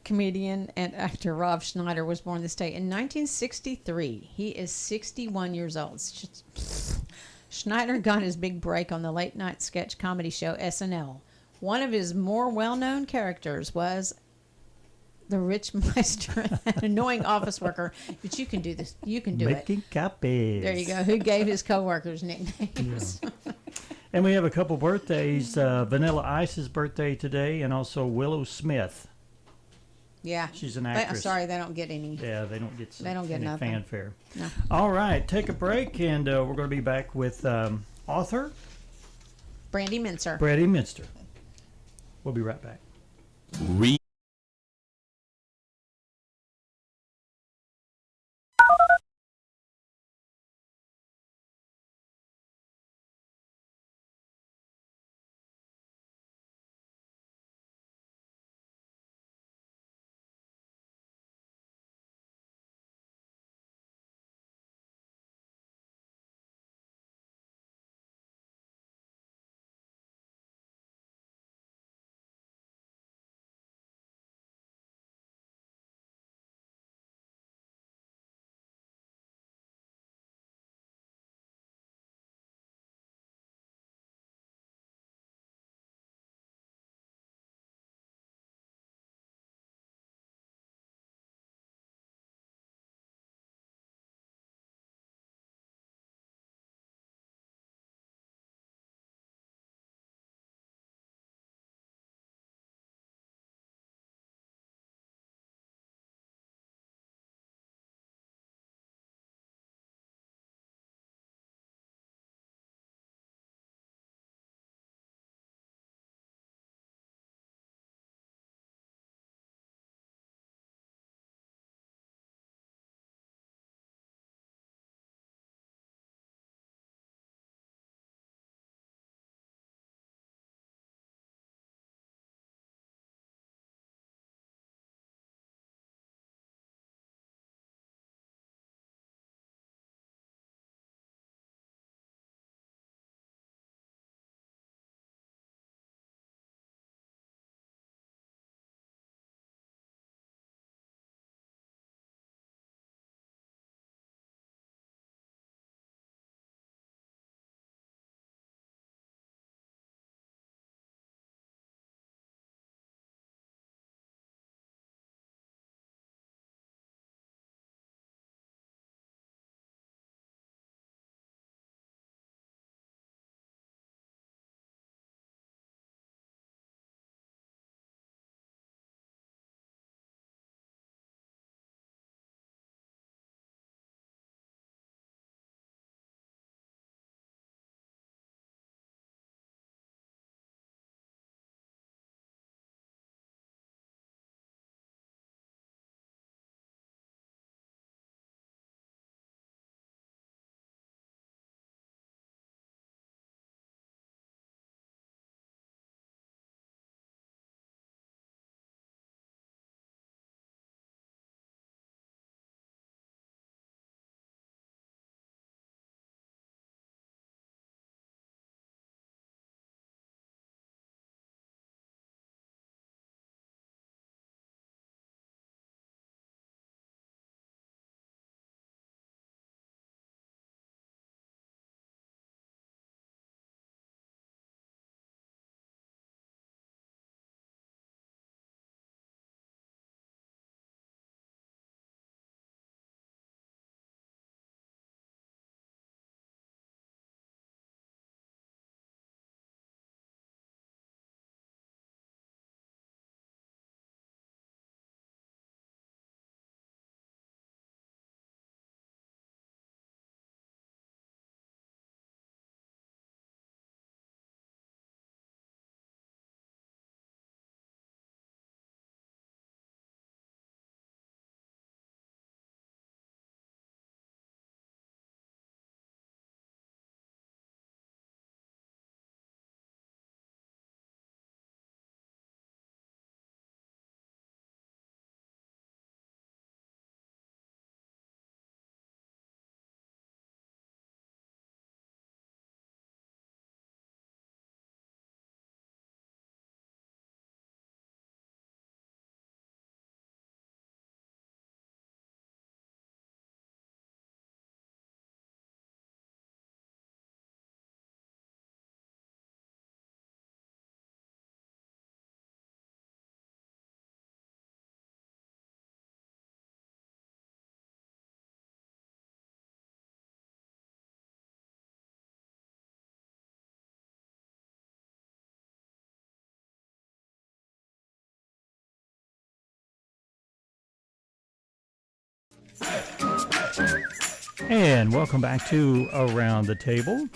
[SPEAKER 2] Comedian and actor Rob Schneider was born this day in 1963. He is 61 years old. Schneider got his big break on the late-night sketch comedy show SNL. One of his more well-known characters was The rich Meister, annoying office worker, but you can do this. You can do
[SPEAKER 1] Making copies.
[SPEAKER 2] There you go. Who gave his coworkers nicknames?
[SPEAKER 1] Yeah. And we have a couple birthdays. Vanilla Ice's birthday today, and also Willow Smith.
[SPEAKER 2] Yeah,
[SPEAKER 1] she's an actress.
[SPEAKER 2] Sorry, they don't get any.
[SPEAKER 1] Yeah, they don't get. Any
[SPEAKER 2] nothing.
[SPEAKER 1] Fanfare.
[SPEAKER 2] No.
[SPEAKER 1] All right, take a break, and we're going to be back with author
[SPEAKER 2] Brandy Mincer.
[SPEAKER 1] Brandy Mincer. We'll be right back. And welcome back to Around the Table.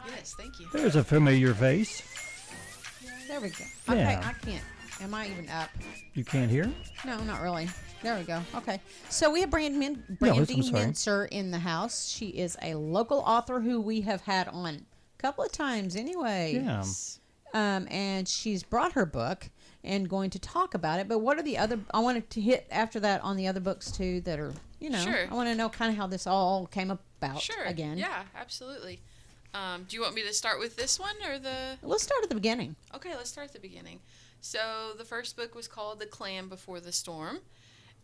[SPEAKER 15] Yes, thank you.
[SPEAKER 1] There's a familiar face.
[SPEAKER 2] There we go.
[SPEAKER 1] Yeah.
[SPEAKER 2] Okay, I can't. Am I even up?
[SPEAKER 1] You can't hear?
[SPEAKER 2] No, not really. There we go. Okay. So we have Brandy Mincer in the house. She is a local author who we have had on a couple of times anyway.
[SPEAKER 1] Yeah.
[SPEAKER 2] And she's brought her book and going to talk about it. But what are the other, I wanted to hit after that on the other books too that are, you know,
[SPEAKER 15] Sure.
[SPEAKER 2] I want to know kind of how this all came about
[SPEAKER 15] Sure.
[SPEAKER 2] again.
[SPEAKER 15] Yeah, absolutely. Do you want me to start with this one or the...
[SPEAKER 2] Let's start at the beginning.
[SPEAKER 15] Okay, let's start at the beginning. So the first book was called The Clam Before the Storm.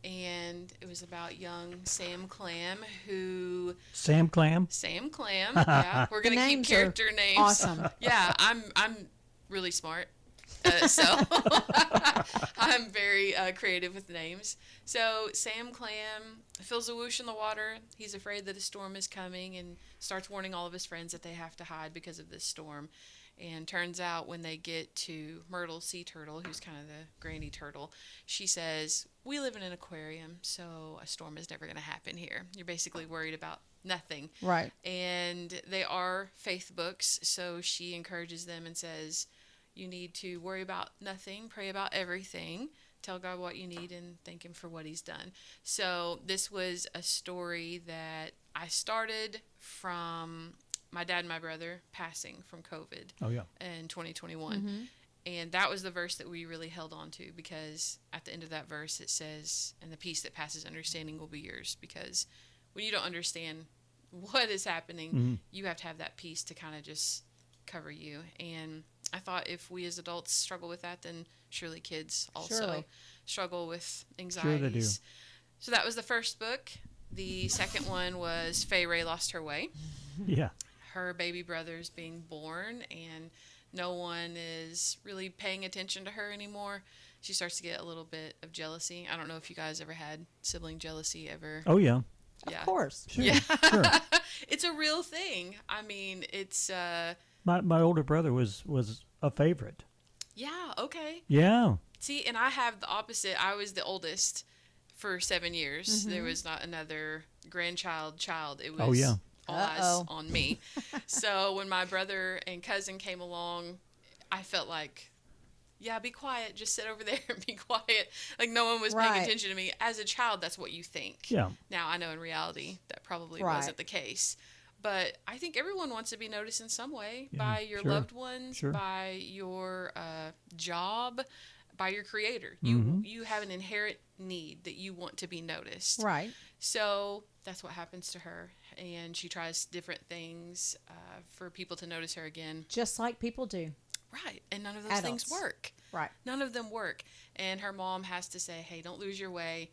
[SPEAKER 15] And it was about young Sam Clam who...
[SPEAKER 1] Sam Clam?
[SPEAKER 15] Sam Clam, yeah. We're going to keep character names.
[SPEAKER 2] Awesome.
[SPEAKER 15] Yeah, I'm really smart. So I'm very creative with names. So Sam Clam feels a whoosh in the water. He's afraid that a storm is coming and starts warning all of his friends that they have to hide because of this storm. And turns out when they get to Myrtle Sea Turtle, who's kind of the granny turtle, she says, we live in an aquarium, so a storm is never going to happen here. You're basically worried about nothing.
[SPEAKER 2] Right.
[SPEAKER 15] And they are faith books, so she encourages them and says, you need to worry about nothing, pray about everything, tell God what you need, and thank Him for what He's done. So this was a story that I started from my dad and my brother passing from COVID in 2021.
[SPEAKER 2] Mm-hmm.
[SPEAKER 15] And that was the verse that we really held on to, because at the end of that verse it says, and the peace that passes understanding will be yours. Because when you don't understand what is happening, you have to have that peace to kind of just cover you. And I thought if we as adults struggle with that, then surely kids also struggle with anxieties.
[SPEAKER 1] Sure they do.
[SPEAKER 15] So that was the first book. The second one was Fay Ray Lost Her Way.
[SPEAKER 1] Yeah.
[SPEAKER 15] Her baby brother's being born, and no one is really paying attention to her anymore. She starts to get a little bit of jealousy. I don't know if you guys ever had sibling jealousy ever.
[SPEAKER 1] Oh, yeah.
[SPEAKER 2] Of course.
[SPEAKER 1] Sure.
[SPEAKER 15] Yeah.
[SPEAKER 1] Sure.
[SPEAKER 15] It's a real thing. I mean, it's...
[SPEAKER 1] My older brother was a favorite.
[SPEAKER 15] Yeah, okay.
[SPEAKER 1] Yeah.
[SPEAKER 15] See, and I have the opposite. I was the oldest for 7 years. There was not another child. It was all eyes on me. So when my brother and cousin came along, I felt like, yeah, be quiet. Just sit over there and be quiet. Like no one was paying attention to me. As a child, that's what you think.
[SPEAKER 1] Yeah.
[SPEAKER 15] Now I know in reality that probably wasn't the case. But I think everyone wants to be noticed in some way by your loved ones, by your job, by your creator. You have an inherent need that you want to be noticed.
[SPEAKER 2] Right.
[SPEAKER 15] So that's what happens to her. And she tries different things for people to notice her again.
[SPEAKER 2] Just like people do.
[SPEAKER 15] Right. And none of those things work.
[SPEAKER 2] Right.
[SPEAKER 15] None of them work. And her mom has to say, hey, don't lose your way.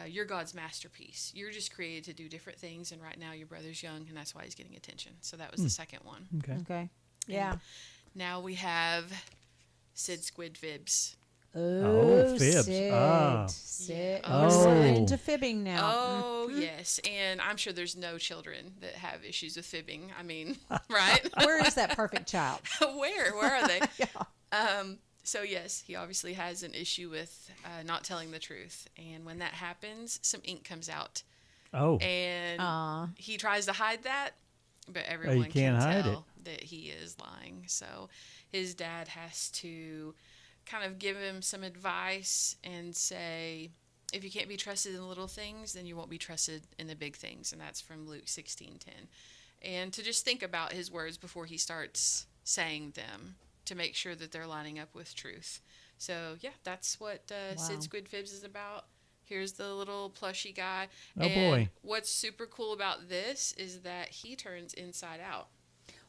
[SPEAKER 15] You're God's masterpiece. You're just created to do different things, and right now your brother's young, and that's why he's getting attention. So that was the second one.
[SPEAKER 2] Okay. Yeah.
[SPEAKER 15] And now we have Sid Squid Fibs.
[SPEAKER 2] Oh,
[SPEAKER 1] Fibs.
[SPEAKER 2] Sid. Sid. We're into fibbing now.
[SPEAKER 15] Oh, yes. And I'm sure there's no children that have issues with fibbing. I mean, right?
[SPEAKER 2] Where is that perfect child?
[SPEAKER 15] Where are they? So, yes, he obviously has an issue with not telling the truth. And when that happens, some ink comes out.
[SPEAKER 1] Oh.
[SPEAKER 15] And he tries to hide that, but everyone can tell that he is lying. So his dad has to kind of give him some advice and say, if you can't be trusted in the little things, then you won't be trusted in the big things. And that's from Luke 16:10. And to just think about his words before he starts saying them, to make sure that they're lining up with truth. So, yeah, that's what Sid Squid Fibs is about. Here's the little plushy guy.
[SPEAKER 1] Oh, boy.
[SPEAKER 15] What's super cool about this is that he turns inside out.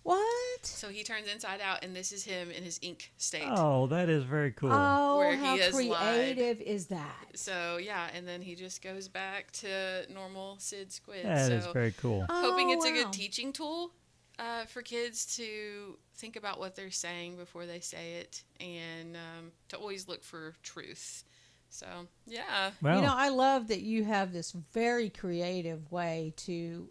[SPEAKER 2] What?
[SPEAKER 15] So he turns inside out, and this is him in his ink state.
[SPEAKER 1] Oh, that is very cool.
[SPEAKER 2] Oh,
[SPEAKER 15] where
[SPEAKER 2] how
[SPEAKER 15] he has
[SPEAKER 2] creative
[SPEAKER 15] lied.
[SPEAKER 2] is that?
[SPEAKER 15] So, yeah, and then he just goes back to normal Sid Squid.
[SPEAKER 1] That is very cool.
[SPEAKER 15] Hoping it's a good teaching tool for kids to think about what they're saying before they say it, and to always look for truth. So, yeah.
[SPEAKER 1] Well,
[SPEAKER 2] you know, I love that you have this very creative way to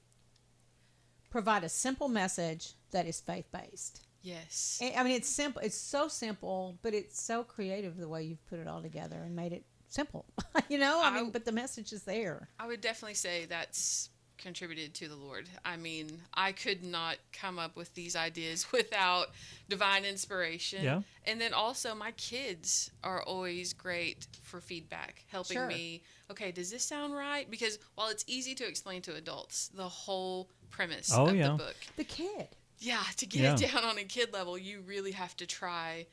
[SPEAKER 2] provide a simple message that is faith-based.
[SPEAKER 15] Yes.
[SPEAKER 2] I mean, it's simple. It's so simple, but it's so creative the way you've put it all together and made it simple. I mean, but the message is there.
[SPEAKER 15] I would definitely say that's contributed to the Lord. I mean, I could not come up with these ideas without divine inspiration.
[SPEAKER 1] Yeah.
[SPEAKER 15] And then also my kids are always great for feedback, helping me, okay, does this sound right? Because while it's easy to explain to adults, the whole premise of the book.
[SPEAKER 2] The kid.
[SPEAKER 15] Yeah, to get it down on a kid level, you really have to try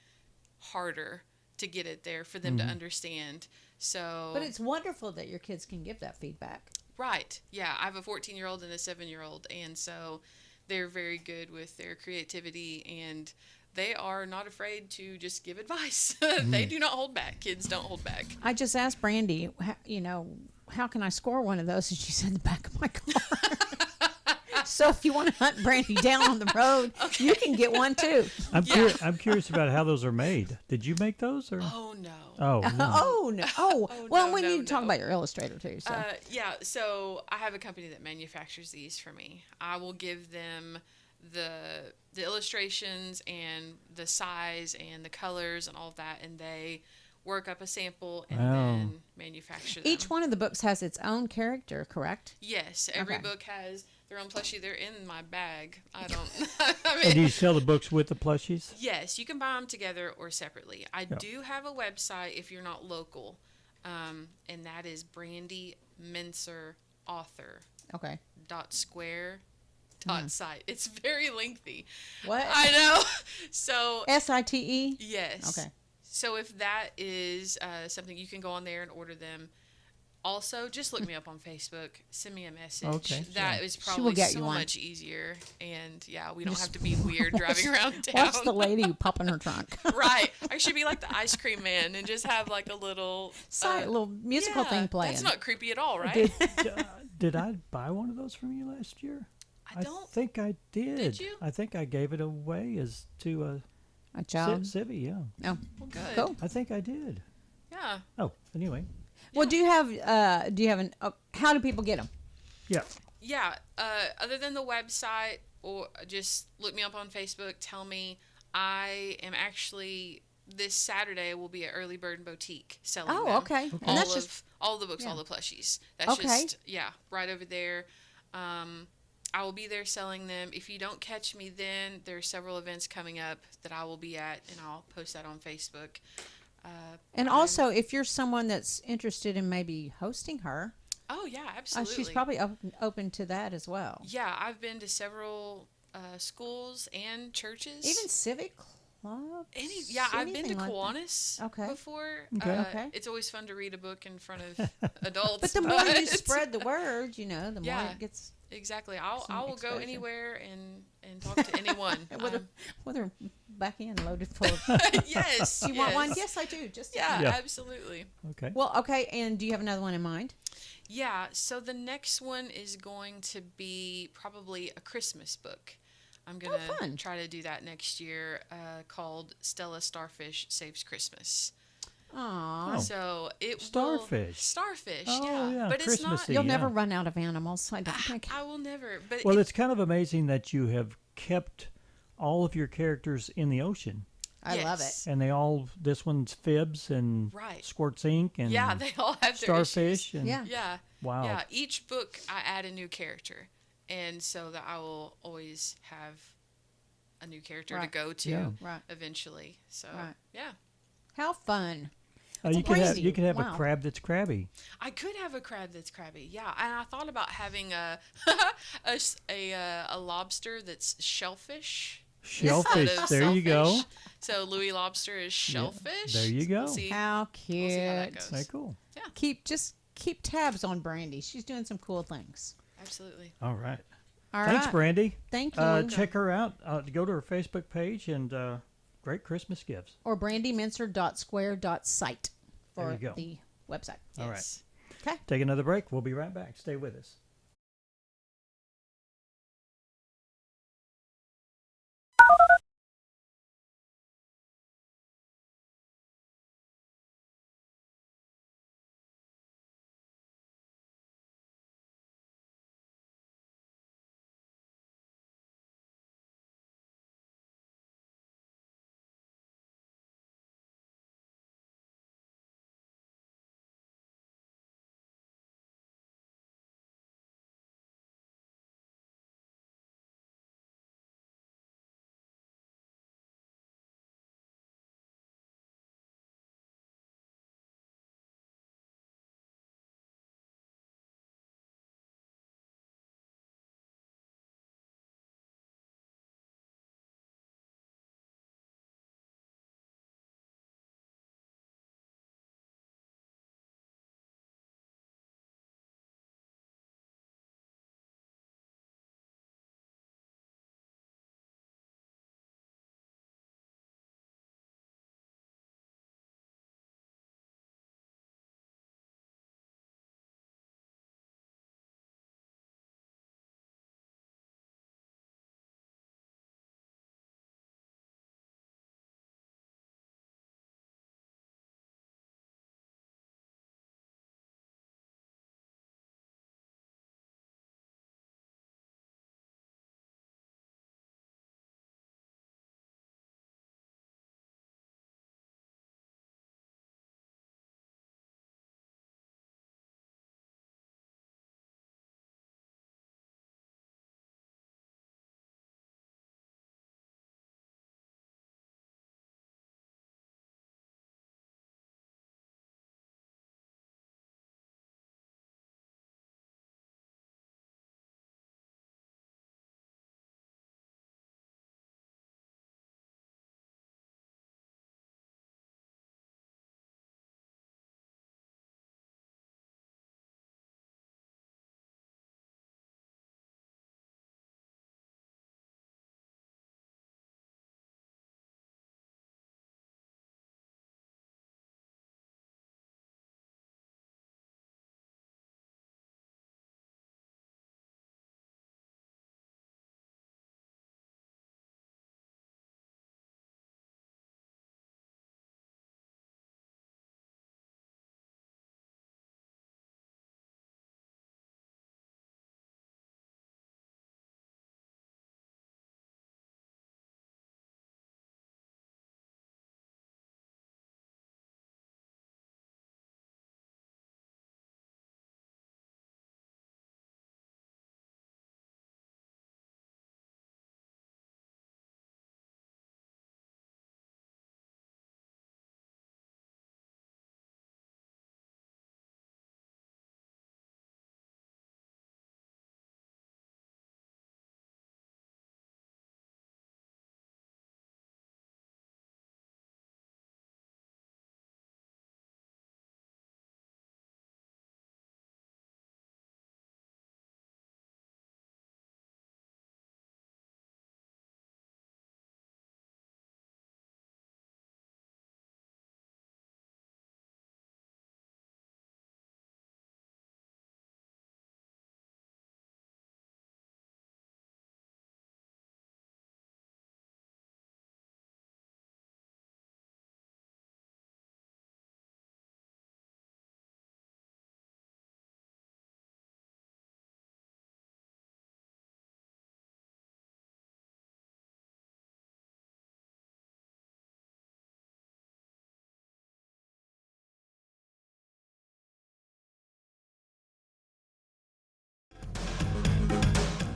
[SPEAKER 15] harder to get it there for them to understand. So,
[SPEAKER 2] but it's wonderful that your kids can give that feedback.
[SPEAKER 15] Right. Yeah, I have a 14-year-old and a 7-year-old, and so they're very good with their creativity, and they are not afraid to just give advice. They do not hold back. Kids don't hold back.
[SPEAKER 2] I just asked Brandy, how can I score one of those? And she said, the back of my car. So if you want to hunt Brandy down on the road, you can get one too.
[SPEAKER 1] I'm curious about how those are made. Did you make those? Or?
[SPEAKER 15] Oh, no.
[SPEAKER 1] Oh, no.
[SPEAKER 2] Oh, no. Well, we need to talk about your illustrator too. So.
[SPEAKER 15] Yeah, so I have a company that manufactures these for me. I will give them the illustrations and the size and the colors and all of that, and they work up a sample and then manufacture them.
[SPEAKER 2] Each one of the books has its own character, correct?
[SPEAKER 15] Yes, every book has their own plushie. They're in my bag. I don't.
[SPEAKER 1] And do you sell the books with the plushies?
[SPEAKER 15] Yes, you can buy them together or separately. I do have a website if you're not local, and that is Brandy Mincer Author.
[SPEAKER 2] Okay.
[SPEAKER 15] .square. .site. It's very lengthy.
[SPEAKER 2] What?
[SPEAKER 15] I know. So
[SPEAKER 2] SITE.
[SPEAKER 15] Yes.
[SPEAKER 2] Okay.
[SPEAKER 15] So if that is something, you can go on there and order them. Also, just look me up on Facebook. Send me a message.
[SPEAKER 1] Okay.
[SPEAKER 15] That is probably so much easier. And we don't have to be weird driving around town.
[SPEAKER 2] Watch the lady pop in her trunk.
[SPEAKER 15] Right. I should be like the ice cream man and just have like a little
[SPEAKER 2] little musical thing playing.
[SPEAKER 15] That's not creepy at all, right?
[SPEAKER 1] Did I buy one of those from you last year?
[SPEAKER 15] I don't
[SPEAKER 1] think I did.
[SPEAKER 15] Did you?
[SPEAKER 1] I think I gave it away to
[SPEAKER 2] a child.
[SPEAKER 1] Civvy, yeah.
[SPEAKER 2] Oh,
[SPEAKER 15] well, good.
[SPEAKER 2] Cool.
[SPEAKER 1] I think I did.
[SPEAKER 15] Yeah.
[SPEAKER 1] Oh, anyway.
[SPEAKER 2] Well, do you have how do people get them?
[SPEAKER 1] Yeah.
[SPEAKER 15] Yeah. Other than the website, or just look me up on Facebook. Tell me. I am actually this Saturday will be at Early Bird Boutique selling them.
[SPEAKER 2] Okay.
[SPEAKER 15] All
[SPEAKER 2] And that's
[SPEAKER 15] all the books, all the plushies. That's just right over there. I will be there selling them. If you don't catch me then, there are several events coming up that I will be at, and I'll post that on Facebook.
[SPEAKER 2] And also, if you're someone that's interested in maybe hosting her.
[SPEAKER 15] Oh, yeah, absolutely.
[SPEAKER 2] She's probably open to that as well.
[SPEAKER 15] Yeah, I've been to several schools and churches.
[SPEAKER 2] Even civic clubs?
[SPEAKER 15] I've been to Kiwanis before.
[SPEAKER 2] Okay.
[SPEAKER 15] It's always fun to read a book in front of adults.
[SPEAKER 2] But the more you spread the word, the more it gets...
[SPEAKER 15] Exactly. I will go anywhere and talk to anyone.
[SPEAKER 2] Whether back end loaded full of...
[SPEAKER 15] Yes.
[SPEAKER 2] You want one? Yes, I do.
[SPEAKER 15] Absolutely.
[SPEAKER 1] Okay.
[SPEAKER 2] Well, okay. And do you have another one in mind?
[SPEAKER 15] Yeah. So the next one is going to be probably a Christmas book. I'm going to try to do that next year called Stella Starfish Saves Christmas.
[SPEAKER 2] Aww.
[SPEAKER 15] So it
[SPEAKER 1] Starfish.
[SPEAKER 15] Starfish,
[SPEAKER 1] yeah.
[SPEAKER 15] But it's not.
[SPEAKER 2] You'll never run out of animals. I don't think.
[SPEAKER 15] I will never. But
[SPEAKER 1] it's kind of amazing that you have kept all of your characters in the ocean.
[SPEAKER 2] I love it.
[SPEAKER 1] And they all. This one's Fibs and Squirts Inc. and
[SPEAKER 15] they all have
[SPEAKER 1] Starfish
[SPEAKER 15] their
[SPEAKER 1] and
[SPEAKER 15] yeah.
[SPEAKER 1] Wow.
[SPEAKER 15] Yeah. Each book I add a new character, and so that I will always have a new character to go to eventually. So yeah.
[SPEAKER 2] How fun.
[SPEAKER 1] You could have a crab that's crabby.
[SPEAKER 15] I could have a crab that's crabby, yeah. And I thought about having a lobster that's shellfish.
[SPEAKER 1] Shellfish. There you go.
[SPEAKER 15] So Louis Lobster is shellfish.
[SPEAKER 1] There you go.
[SPEAKER 15] We'll see.
[SPEAKER 2] How cute.
[SPEAKER 15] We'll see how that goes.
[SPEAKER 1] Very cool.
[SPEAKER 15] Yeah.
[SPEAKER 2] Keep tabs on Brandy. She's doing some cool things.
[SPEAKER 15] Absolutely.
[SPEAKER 1] All right.
[SPEAKER 2] Thanks,
[SPEAKER 1] Brandy.
[SPEAKER 2] Thank you.
[SPEAKER 1] Check her out. Go to her Facebook page and. Great Christmas gifts.
[SPEAKER 2] Or brandymincer.square.site for the website.
[SPEAKER 1] All right.
[SPEAKER 2] Okay.
[SPEAKER 1] Take another break. We'll be right back. Stay with us.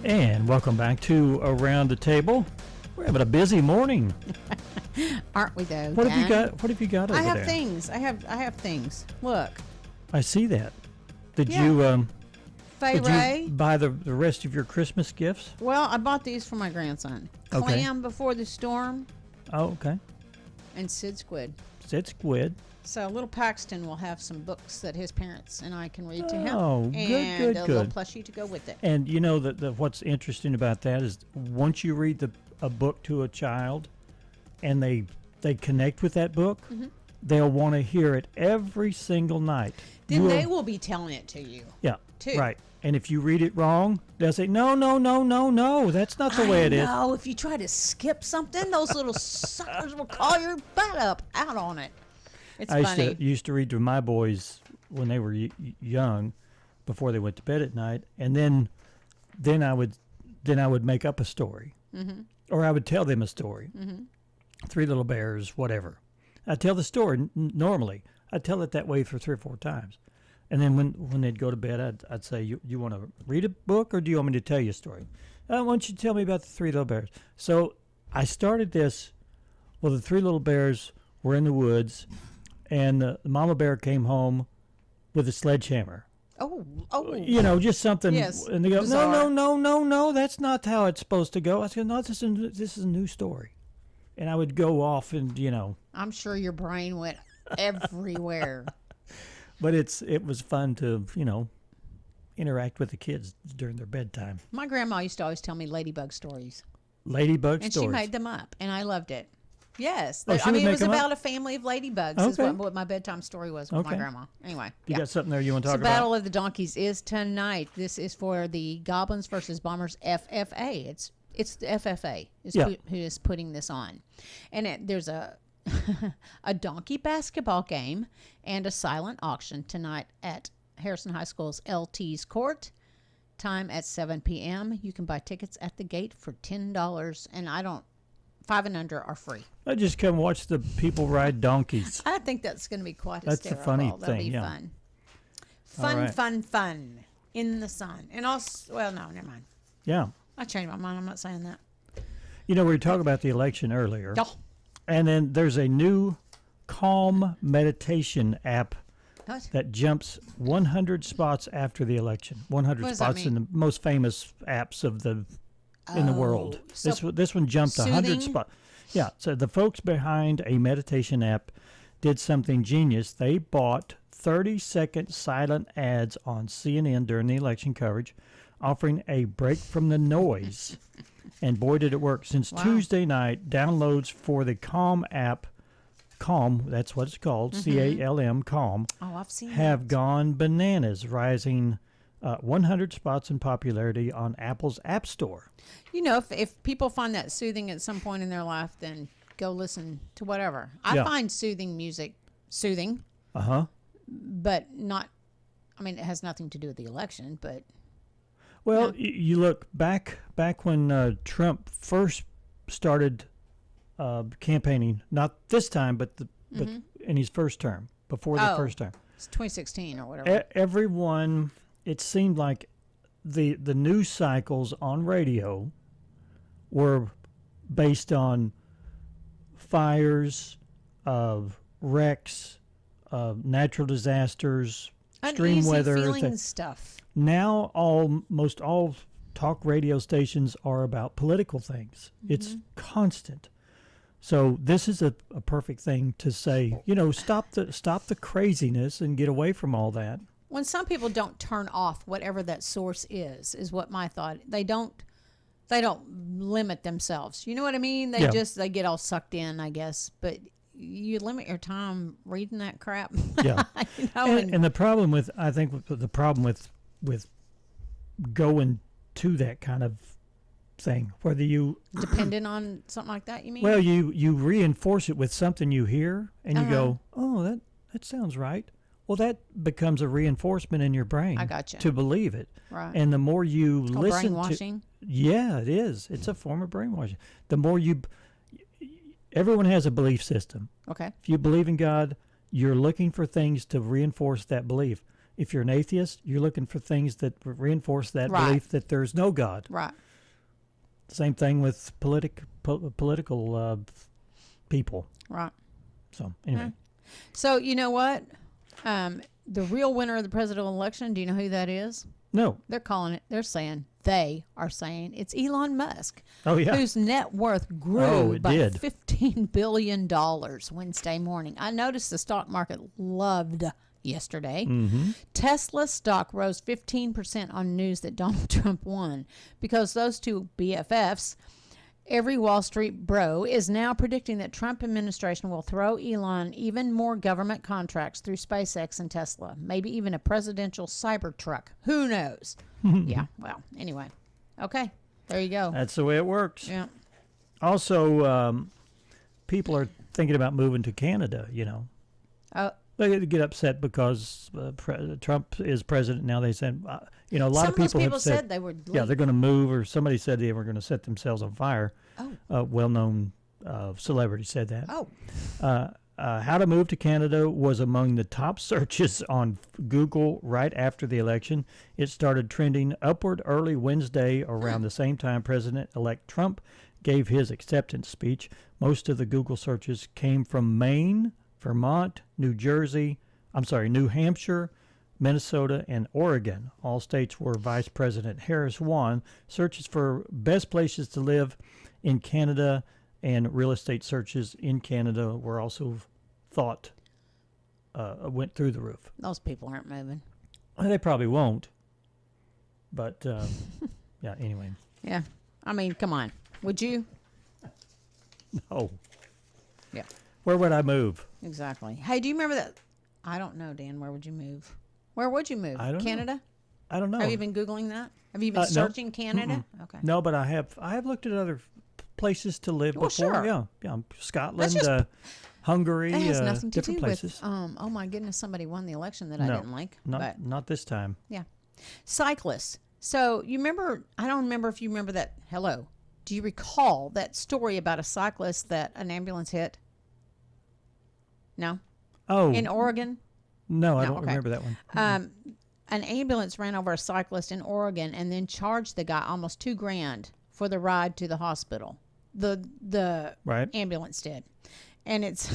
[SPEAKER 1] And welcome back to Around the Table. We're having a busy morning.
[SPEAKER 2] Aren't we though?
[SPEAKER 1] What have you got? What have you got over
[SPEAKER 2] I have
[SPEAKER 1] there?
[SPEAKER 2] things. I have things. Look.
[SPEAKER 1] I see that. Did
[SPEAKER 2] Yeah.
[SPEAKER 1] you
[SPEAKER 2] Fay
[SPEAKER 1] did
[SPEAKER 2] Ray.
[SPEAKER 1] you buy the rest of your Christmas gifts?
[SPEAKER 2] Well, I bought these for my grandson.
[SPEAKER 1] Okay.
[SPEAKER 2] Clam Before the Storm
[SPEAKER 1] Oh, okay.
[SPEAKER 2] and Sid Squid.
[SPEAKER 1] Sid Squid.
[SPEAKER 2] So little Paxton will have some books that his parents and I can read to him.
[SPEAKER 1] Oh, good,
[SPEAKER 2] and
[SPEAKER 1] good,
[SPEAKER 2] a
[SPEAKER 1] good.
[SPEAKER 2] little plushie to go with it.
[SPEAKER 1] And you know that what's interesting about that is once you read a book to a child, and they connect with that book, they'll want to hear it every single night.
[SPEAKER 2] Then they will be telling it to you.
[SPEAKER 1] Yeah.
[SPEAKER 2] Too.
[SPEAKER 1] Right. And if you read it wrong, they'll say, no, that's not the way it is.
[SPEAKER 2] No, if you try to skip something, those little suckers will call your butt out on it. It's funny.
[SPEAKER 1] I used to read to my boys when they were young, before they went to bed at night, and then I would make up a story, or I would tell them a story. Three Little Bears, whatever. I'd tell the story normally. I'd tell it that way for 3 or 4 times, and then when they'd go to bed, I'd say, "You want to read a book, or do you want me to tell you a story?" I want you to tell me about the 3 Little Bears. So I started this. Well, the 3 Little Bears were in the woods. And the mama bear came home with a sledgehammer.
[SPEAKER 2] Oh.
[SPEAKER 1] You know, just something.
[SPEAKER 2] Yes,
[SPEAKER 1] And they go,
[SPEAKER 2] bizarre.
[SPEAKER 1] no, that's not how it's supposed to go. I said, no, this is a new story. And I would go off and,
[SPEAKER 2] I'm sure your brain went everywhere.
[SPEAKER 1] But it was fun to, interact with the kids during their bedtime.
[SPEAKER 2] My grandma used to always tell me ladybug stories.
[SPEAKER 1] Ladybug
[SPEAKER 2] and
[SPEAKER 1] stories.
[SPEAKER 2] she made them up, and I loved it. Yes.
[SPEAKER 1] Oh, she would
[SPEAKER 2] it
[SPEAKER 1] make
[SPEAKER 2] was
[SPEAKER 1] them up?
[SPEAKER 2] about a family of ladybugs is
[SPEAKER 1] Okay.
[SPEAKER 2] what my bedtime story was with my
[SPEAKER 1] Okay.
[SPEAKER 2] grandma. Anyway.
[SPEAKER 1] You got something there you want to
[SPEAKER 2] So
[SPEAKER 1] talk about?
[SPEAKER 2] Battle of the Donkeys is tonight. This is for the Goblins versus Bombers FFA. It's the FFA who is putting this on. And there's a a donkey basketball game and a silent auction tonight at Harrison High School's LT's Court. Time at 7 p.m. You can buy tickets at the gate for $10, and 5 and under are free.
[SPEAKER 1] I just come watch the people ride donkeys.
[SPEAKER 2] I think that's going to be quite
[SPEAKER 1] That's the
[SPEAKER 2] hysterical.
[SPEAKER 1] funny
[SPEAKER 2] That'll
[SPEAKER 1] thing,
[SPEAKER 2] be
[SPEAKER 1] yeah.
[SPEAKER 2] fun.
[SPEAKER 1] All
[SPEAKER 2] Fun,
[SPEAKER 1] right.
[SPEAKER 2] fun in the sun. And also, well, no, never mind.
[SPEAKER 1] Yeah.
[SPEAKER 2] I changed my mind. I'm not saying that.
[SPEAKER 1] We were talking about the election earlier.
[SPEAKER 2] Oh.
[SPEAKER 1] And then there's a new calm meditation app
[SPEAKER 2] What?
[SPEAKER 1] that jumps 100 spots after the election. 100
[SPEAKER 2] What does that
[SPEAKER 1] spots in
[SPEAKER 2] mean?
[SPEAKER 1] the most famous apps in the world.
[SPEAKER 2] so
[SPEAKER 1] This one jumped 100
[SPEAKER 2] soothing?
[SPEAKER 1] spots. Yeah, so the folks behind a meditation app did something genius. They bought 30-second silent ads on CNN during the election coverage, offering a break from the noise. And boy, did it work. Since
[SPEAKER 2] Wow.
[SPEAKER 1] Tuesday night, downloads for the Calm app, Calm, that's what it's called, CALM, Calm,
[SPEAKER 2] Oh, I've seen
[SPEAKER 1] have
[SPEAKER 2] that.
[SPEAKER 1] gone bananas, rising 100 spots in popularity on Apple's App Store.
[SPEAKER 2] If people find that soothing at some point in their life, then go listen to whatever. I
[SPEAKER 1] Yeah.
[SPEAKER 2] find soothing music soothing,
[SPEAKER 1] Uh-huh.
[SPEAKER 2] but not, it has nothing to do with the election, but
[SPEAKER 1] Well, you look back when Trump first started campaigning, not this time, but in his first term, before the first term.
[SPEAKER 2] It's 2016 or whatever.
[SPEAKER 1] Everyone, it seemed like the news cycles on radio were based on fires, wrecks, natural disasters, extreme
[SPEAKER 2] Uneasy
[SPEAKER 1] weather.
[SPEAKER 2] feeling stuff.
[SPEAKER 1] Now almost all talk radio stations are about political things. It's constant. So this is a perfect thing to say, stop the craziness and get away from all that.
[SPEAKER 2] When some people don't turn off whatever that source is what my thought. They don't limit themselves. You know what I mean? They they get all sucked in, I guess. But you limit your time reading that crap.
[SPEAKER 1] Yeah. And the problem with with going to that kind of thing, whether you
[SPEAKER 2] dependent on something like that, you mean?
[SPEAKER 1] well, you reinforce it with something you hear, and you go, oh, that sounds right. Well, that becomes a reinforcement in your brain.
[SPEAKER 2] I gotcha.
[SPEAKER 1] To believe it.
[SPEAKER 2] Right.
[SPEAKER 1] And the more you
[SPEAKER 2] It's called
[SPEAKER 1] listen
[SPEAKER 2] brainwashing.
[SPEAKER 1] yeah, it is. It's a form of brainwashing. The more everyone has a belief system.
[SPEAKER 2] Okay.
[SPEAKER 1] If you believe in God, you're looking for things to reinforce that belief. if you're an atheist, you're looking for things that reinforce that
[SPEAKER 2] Right.
[SPEAKER 1] belief that there's no God.
[SPEAKER 2] Right.
[SPEAKER 1] Same thing with political people.
[SPEAKER 2] Right.
[SPEAKER 1] So anyway,
[SPEAKER 2] So you know what? The real winner of the presidential election. Do you know who that is?
[SPEAKER 1] no.
[SPEAKER 2] They're calling it. They are saying it's Elon Musk.
[SPEAKER 1] Oh, yeah.
[SPEAKER 2] Whose net worth grew
[SPEAKER 1] Oh, it
[SPEAKER 2] by
[SPEAKER 1] did.
[SPEAKER 2] $15 billion Wednesday morning. I noticed the stock market loved yesterday.
[SPEAKER 1] Mm-hmm.
[SPEAKER 2] Tesla stock rose 15% on news that Donald Trump won because those two BFFs. Every Wall Street bro is now predicting that Trump administration will throw Elon even more government contracts through SpaceX and Tesla, maybe even a presidential Cybertruck. Who knows? Yeah, well, anyway. Okay, there you go.
[SPEAKER 1] That's the way it works.
[SPEAKER 2] Yeah.
[SPEAKER 1] Also, people are thinking about moving to Canada, They get upset because Trump is president now. They said, a lot of people have
[SPEAKER 2] said they would leave.
[SPEAKER 1] Yeah, they're going to move, or somebody said they were going to set themselves on fire.
[SPEAKER 2] Oh.
[SPEAKER 1] Well-known celebrity said that.
[SPEAKER 2] Oh.
[SPEAKER 1] How to move to Canada was among the top searches on Google right after the election. It started trending upward early Wednesday around the same time President-elect Trump gave his acceptance speech. Most of the Google searches came from Maine, Vermont, New Hampshire, Minnesota, and Oregon. All states where Vice President Harris won. Searches for best places to live in Canada and real estate searches in Canada were also went through the roof.
[SPEAKER 2] Those people aren't moving.
[SPEAKER 1] They probably won't. But, yeah, anyway.
[SPEAKER 2] Yeah. I mean, come on. Would you?
[SPEAKER 1] No.
[SPEAKER 2] Yeah.
[SPEAKER 1] Where would I move?
[SPEAKER 2] Exactly. Hey, do you remember that? I don't know, Dan. Where would you move? Where would you move?
[SPEAKER 1] I don't know.
[SPEAKER 2] Canada?
[SPEAKER 1] I don't know.
[SPEAKER 2] Have you been Googling that? Have you been searching Canada?
[SPEAKER 1] Mm-mm.
[SPEAKER 2] Okay.
[SPEAKER 1] No, but I have looked at other places to live
[SPEAKER 2] Well,
[SPEAKER 1] before.
[SPEAKER 2] sure.
[SPEAKER 1] Yeah. Scotland,
[SPEAKER 2] just-
[SPEAKER 1] Hungary,
[SPEAKER 2] It has nothing to
[SPEAKER 1] different
[SPEAKER 2] do
[SPEAKER 1] places.
[SPEAKER 2] with. Oh my goodness! Somebody won the election that I didn't like. But
[SPEAKER 1] Not this time.
[SPEAKER 2] yeah, cyclists. So you remember? I don't remember if you remember that. Hello. Do you recall that story about a cyclist that an ambulance hit? No.
[SPEAKER 1] Oh.
[SPEAKER 2] In Oregon.
[SPEAKER 1] No, I don't
[SPEAKER 2] okay.
[SPEAKER 1] remember that one.
[SPEAKER 2] An ambulance ran over a cyclist in Oregon and then charged the guy almost $2,000 for the ride to the hospital. The
[SPEAKER 1] Right.
[SPEAKER 2] ambulance did. And it's,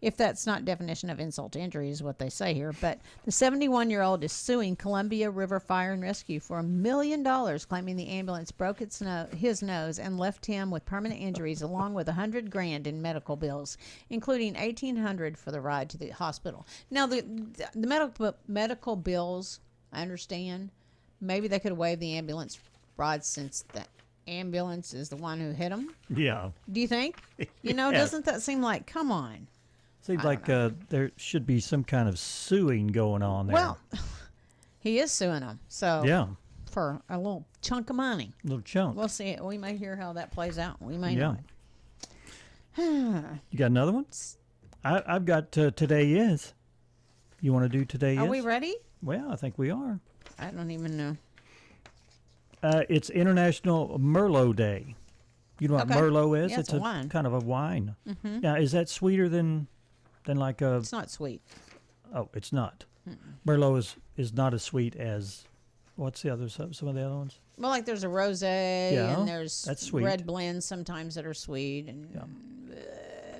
[SPEAKER 2] if that's not definition of insult to injury is what they say here, but the 71-year-old is suing Columbia River Fire and Rescue for $1 million, claiming the ambulance broke his nose and left him with permanent injuries, along with $100,000 in medical bills, including $1,800 for the ride to the hospital. Now, the medical bills, I understand. Maybe they could have waived the ambulance ride since the ambulance is the one who hit him.
[SPEAKER 1] Yeah.
[SPEAKER 2] Do you think? Doesn't that seem like, come on?
[SPEAKER 1] Seems like there should be some kind of suing going on there.
[SPEAKER 2] Well, he is suing them. So
[SPEAKER 1] yeah,
[SPEAKER 2] for a little chunk of money.
[SPEAKER 1] Little chunk.
[SPEAKER 2] We'll see. We may hear how that plays out. We may
[SPEAKER 1] Yeah.
[SPEAKER 2] not.
[SPEAKER 1] You got another one? I've got Today Is. You want to do Today Is?
[SPEAKER 2] Are we ready?
[SPEAKER 1] Well, I think we are.
[SPEAKER 2] I don't even know.
[SPEAKER 1] It's International Merlot Day. You know what
[SPEAKER 2] Okay.
[SPEAKER 1] Merlot is?
[SPEAKER 2] Yeah, it's a wine.
[SPEAKER 1] Kind of a wine.
[SPEAKER 2] Mm-hmm.
[SPEAKER 1] Now, is that sweeter than like a?
[SPEAKER 2] It's not sweet.
[SPEAKER 1] Oh, it's not. Merlot is not as sweet as. What's the other? Some of the other ones.
[SPEAKER 2] Well, like there's a rosé and there's
[SPEAKER 1] that's sweet.
[SPEAKER 2] red blends sometimes that are sweet, and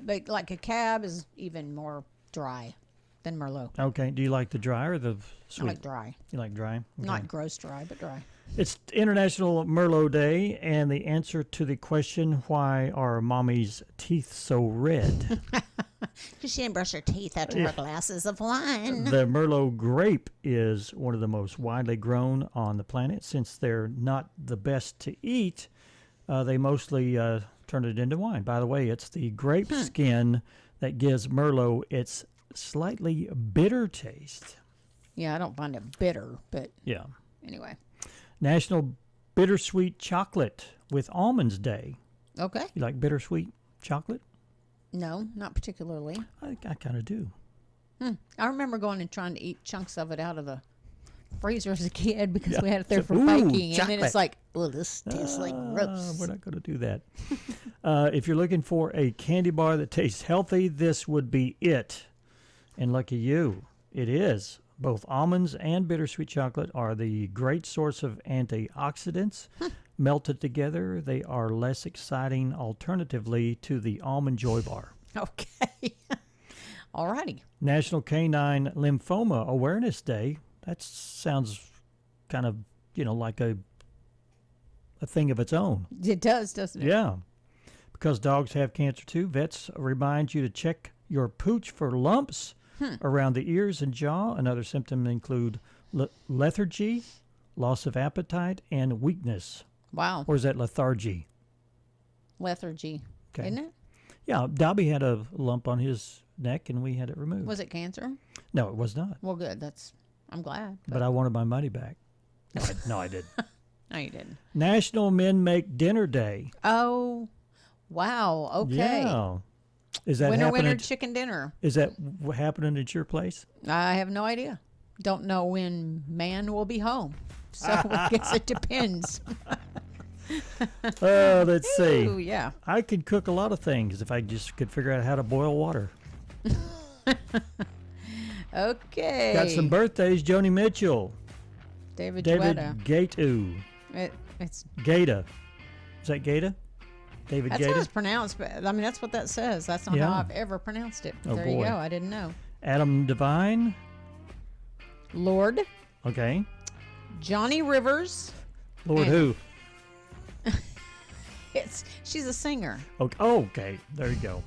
[SPEAKER 2] but like a cab is even more dry than Merlot.
[SPEAKER 1] Okay. Do you like the dry or the sweet?
[SPEAKER 2] I like dry.
[SPEAKER 1] You like dry? Okay.
[SPEAKER 2] Not gross dry, but dry.
[SPEAKER 1] It's International Merlot Day, and the answer to the question, why are mommy's teeth so red?
[SPEAKER 2] Because she didn't brush her teeth after her glasses of wine.
[SPEAKER 1] The Merlot grape is one of the most widely grown on the planet. Since they're not the best to eat, they mostly turn it into wine. By the way, it's the grape skin that gives Merlot its slightly bitter taste.
[SPEAKER 2] Yeah, I don't find it bitter, but
[SPEAKER 1] yeah.
[SPEAKER 2] Anyway.
[SPEAKER 1] National Bittersweet Chocolate with Almonds Day.
[SPEAKER 2] Okay.
[SPEAKER 1] You like bittersweet chocolate?
[SPEAKER 2] No, not particularly.
[SPEAKER 1] I kind of do.
[SPEAKER 2] I remember going and trying to eat chunks of it out of the freezer as a kid because we had it there for
[SPEAKER 1] Ooh,
[SPEAKER 2] baking.
[SPEAKER 1] chocolate.
[SPEAKER 2] And then it's like, well, this tastes like gross.
[SPEAKER 1] We're not going to do that. If you're looking for a candy bar that tastes healthy, this would be it. And lucky you, it is. Both almonds and bittersweet chocolate are the great source of antioxidants. Melted together, they are less exciting alternatively to the Almond Joy Bar.
[SPEAKER 2] Okay. All righty.
[SPEAKER 1] National Canine Lymphoma Awareness Day. That sounds kind of, like a thing of its own.
[SPEAKER 2] It does, doesn't it?
[SPEAKER 1] Yeah. Because dogs have cancer too, vets remind you to check your pooch for lumps around the ears and jaw. Another symptom include lethargy, loss of appetite, and weakness.
[SPEAKER 2] Wow.
[SPEAKER 1] Or is that lethargy?
[SPEAKER 2] Lethargy.
[SPEAKER 1] Okay.
[SPEAKER 2] Isn't it?
[SPEAKER 1] Yeah, Dobby had a lump on his neck and we had it removed.
[SPEAKER 2] Was it cancer?
[SPEAKER 1] No, it was not.
[SPEAKER 2] Well, good. I'm glad.
[SPEAKER 1] But I wanted my money back. No, I didn't.
[SPEAKER 2] No, you didn't.
[SPEAKER 1] National Men Make Dinner Day.
[SPEAKER 2] Oh, wow. Okay.
[SPEAKER 1] Yeah. Is that
[SPEAKER 2] winner chicken dinner?
[SPEAKER 1] Is that happening at your place?
[SPEAKER 2] I have no idea. Don't know when man will be home. So I guess it depends.
[SPEAKER 1] Let's see.
[SPEAKER 2] Ooh, yeah.
[SPEAKER 1] I could cook a lot of things if I just could figure out how to boil water.
[SPEAKER 2] Okay.
[SPEAKER 1] Got some birthdays. Joni Mitchell.
[SPEAKER 2] David
[SPEAKER 1] Guetta.
[SPEAKER 2] It's
[SPEAKER 1] Gaeta. Is that Gaeta? David Gaeta?
[SPEAKER 2] That's how it's pronounced, but I mean, that's what that says. That's not how I've ever pronounced it.
[SPEAKER 1] Oh,
[SPEAKER 2] there
[SPEAKER 1] boy.
[SPEAKER 2] you go. I didn't know.
[SPEAKER 1] Adam Devine.
[SPEAKER 2] Lord.
[SPEAKER 1] Okay.
[SPEAKER 2] Johnny Rivers.
[SPEAKER 1] Lord who?
[SPEAKER 2] She's a singer.
[SPEAKER 1] Okay. Oh, okay. There you go.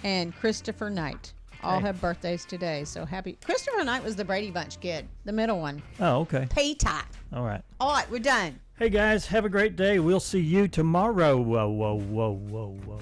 [SPEAKER 2] And Christopher Knight. All have birthdays today, so happy. Christopher Knight was the Brady Bunch kid, the middle one.
[SPEAKER 1] Oh, okay.
[SPEAKER 2] Peter.
[SPEAKER 1] All right.
[SPEAKER 2] All right, we're done.
[SPEAKER 1] Hey, guys, have a great day. We'll see you tomorrow. Whoa, whoa, whoa, whoa, whoa.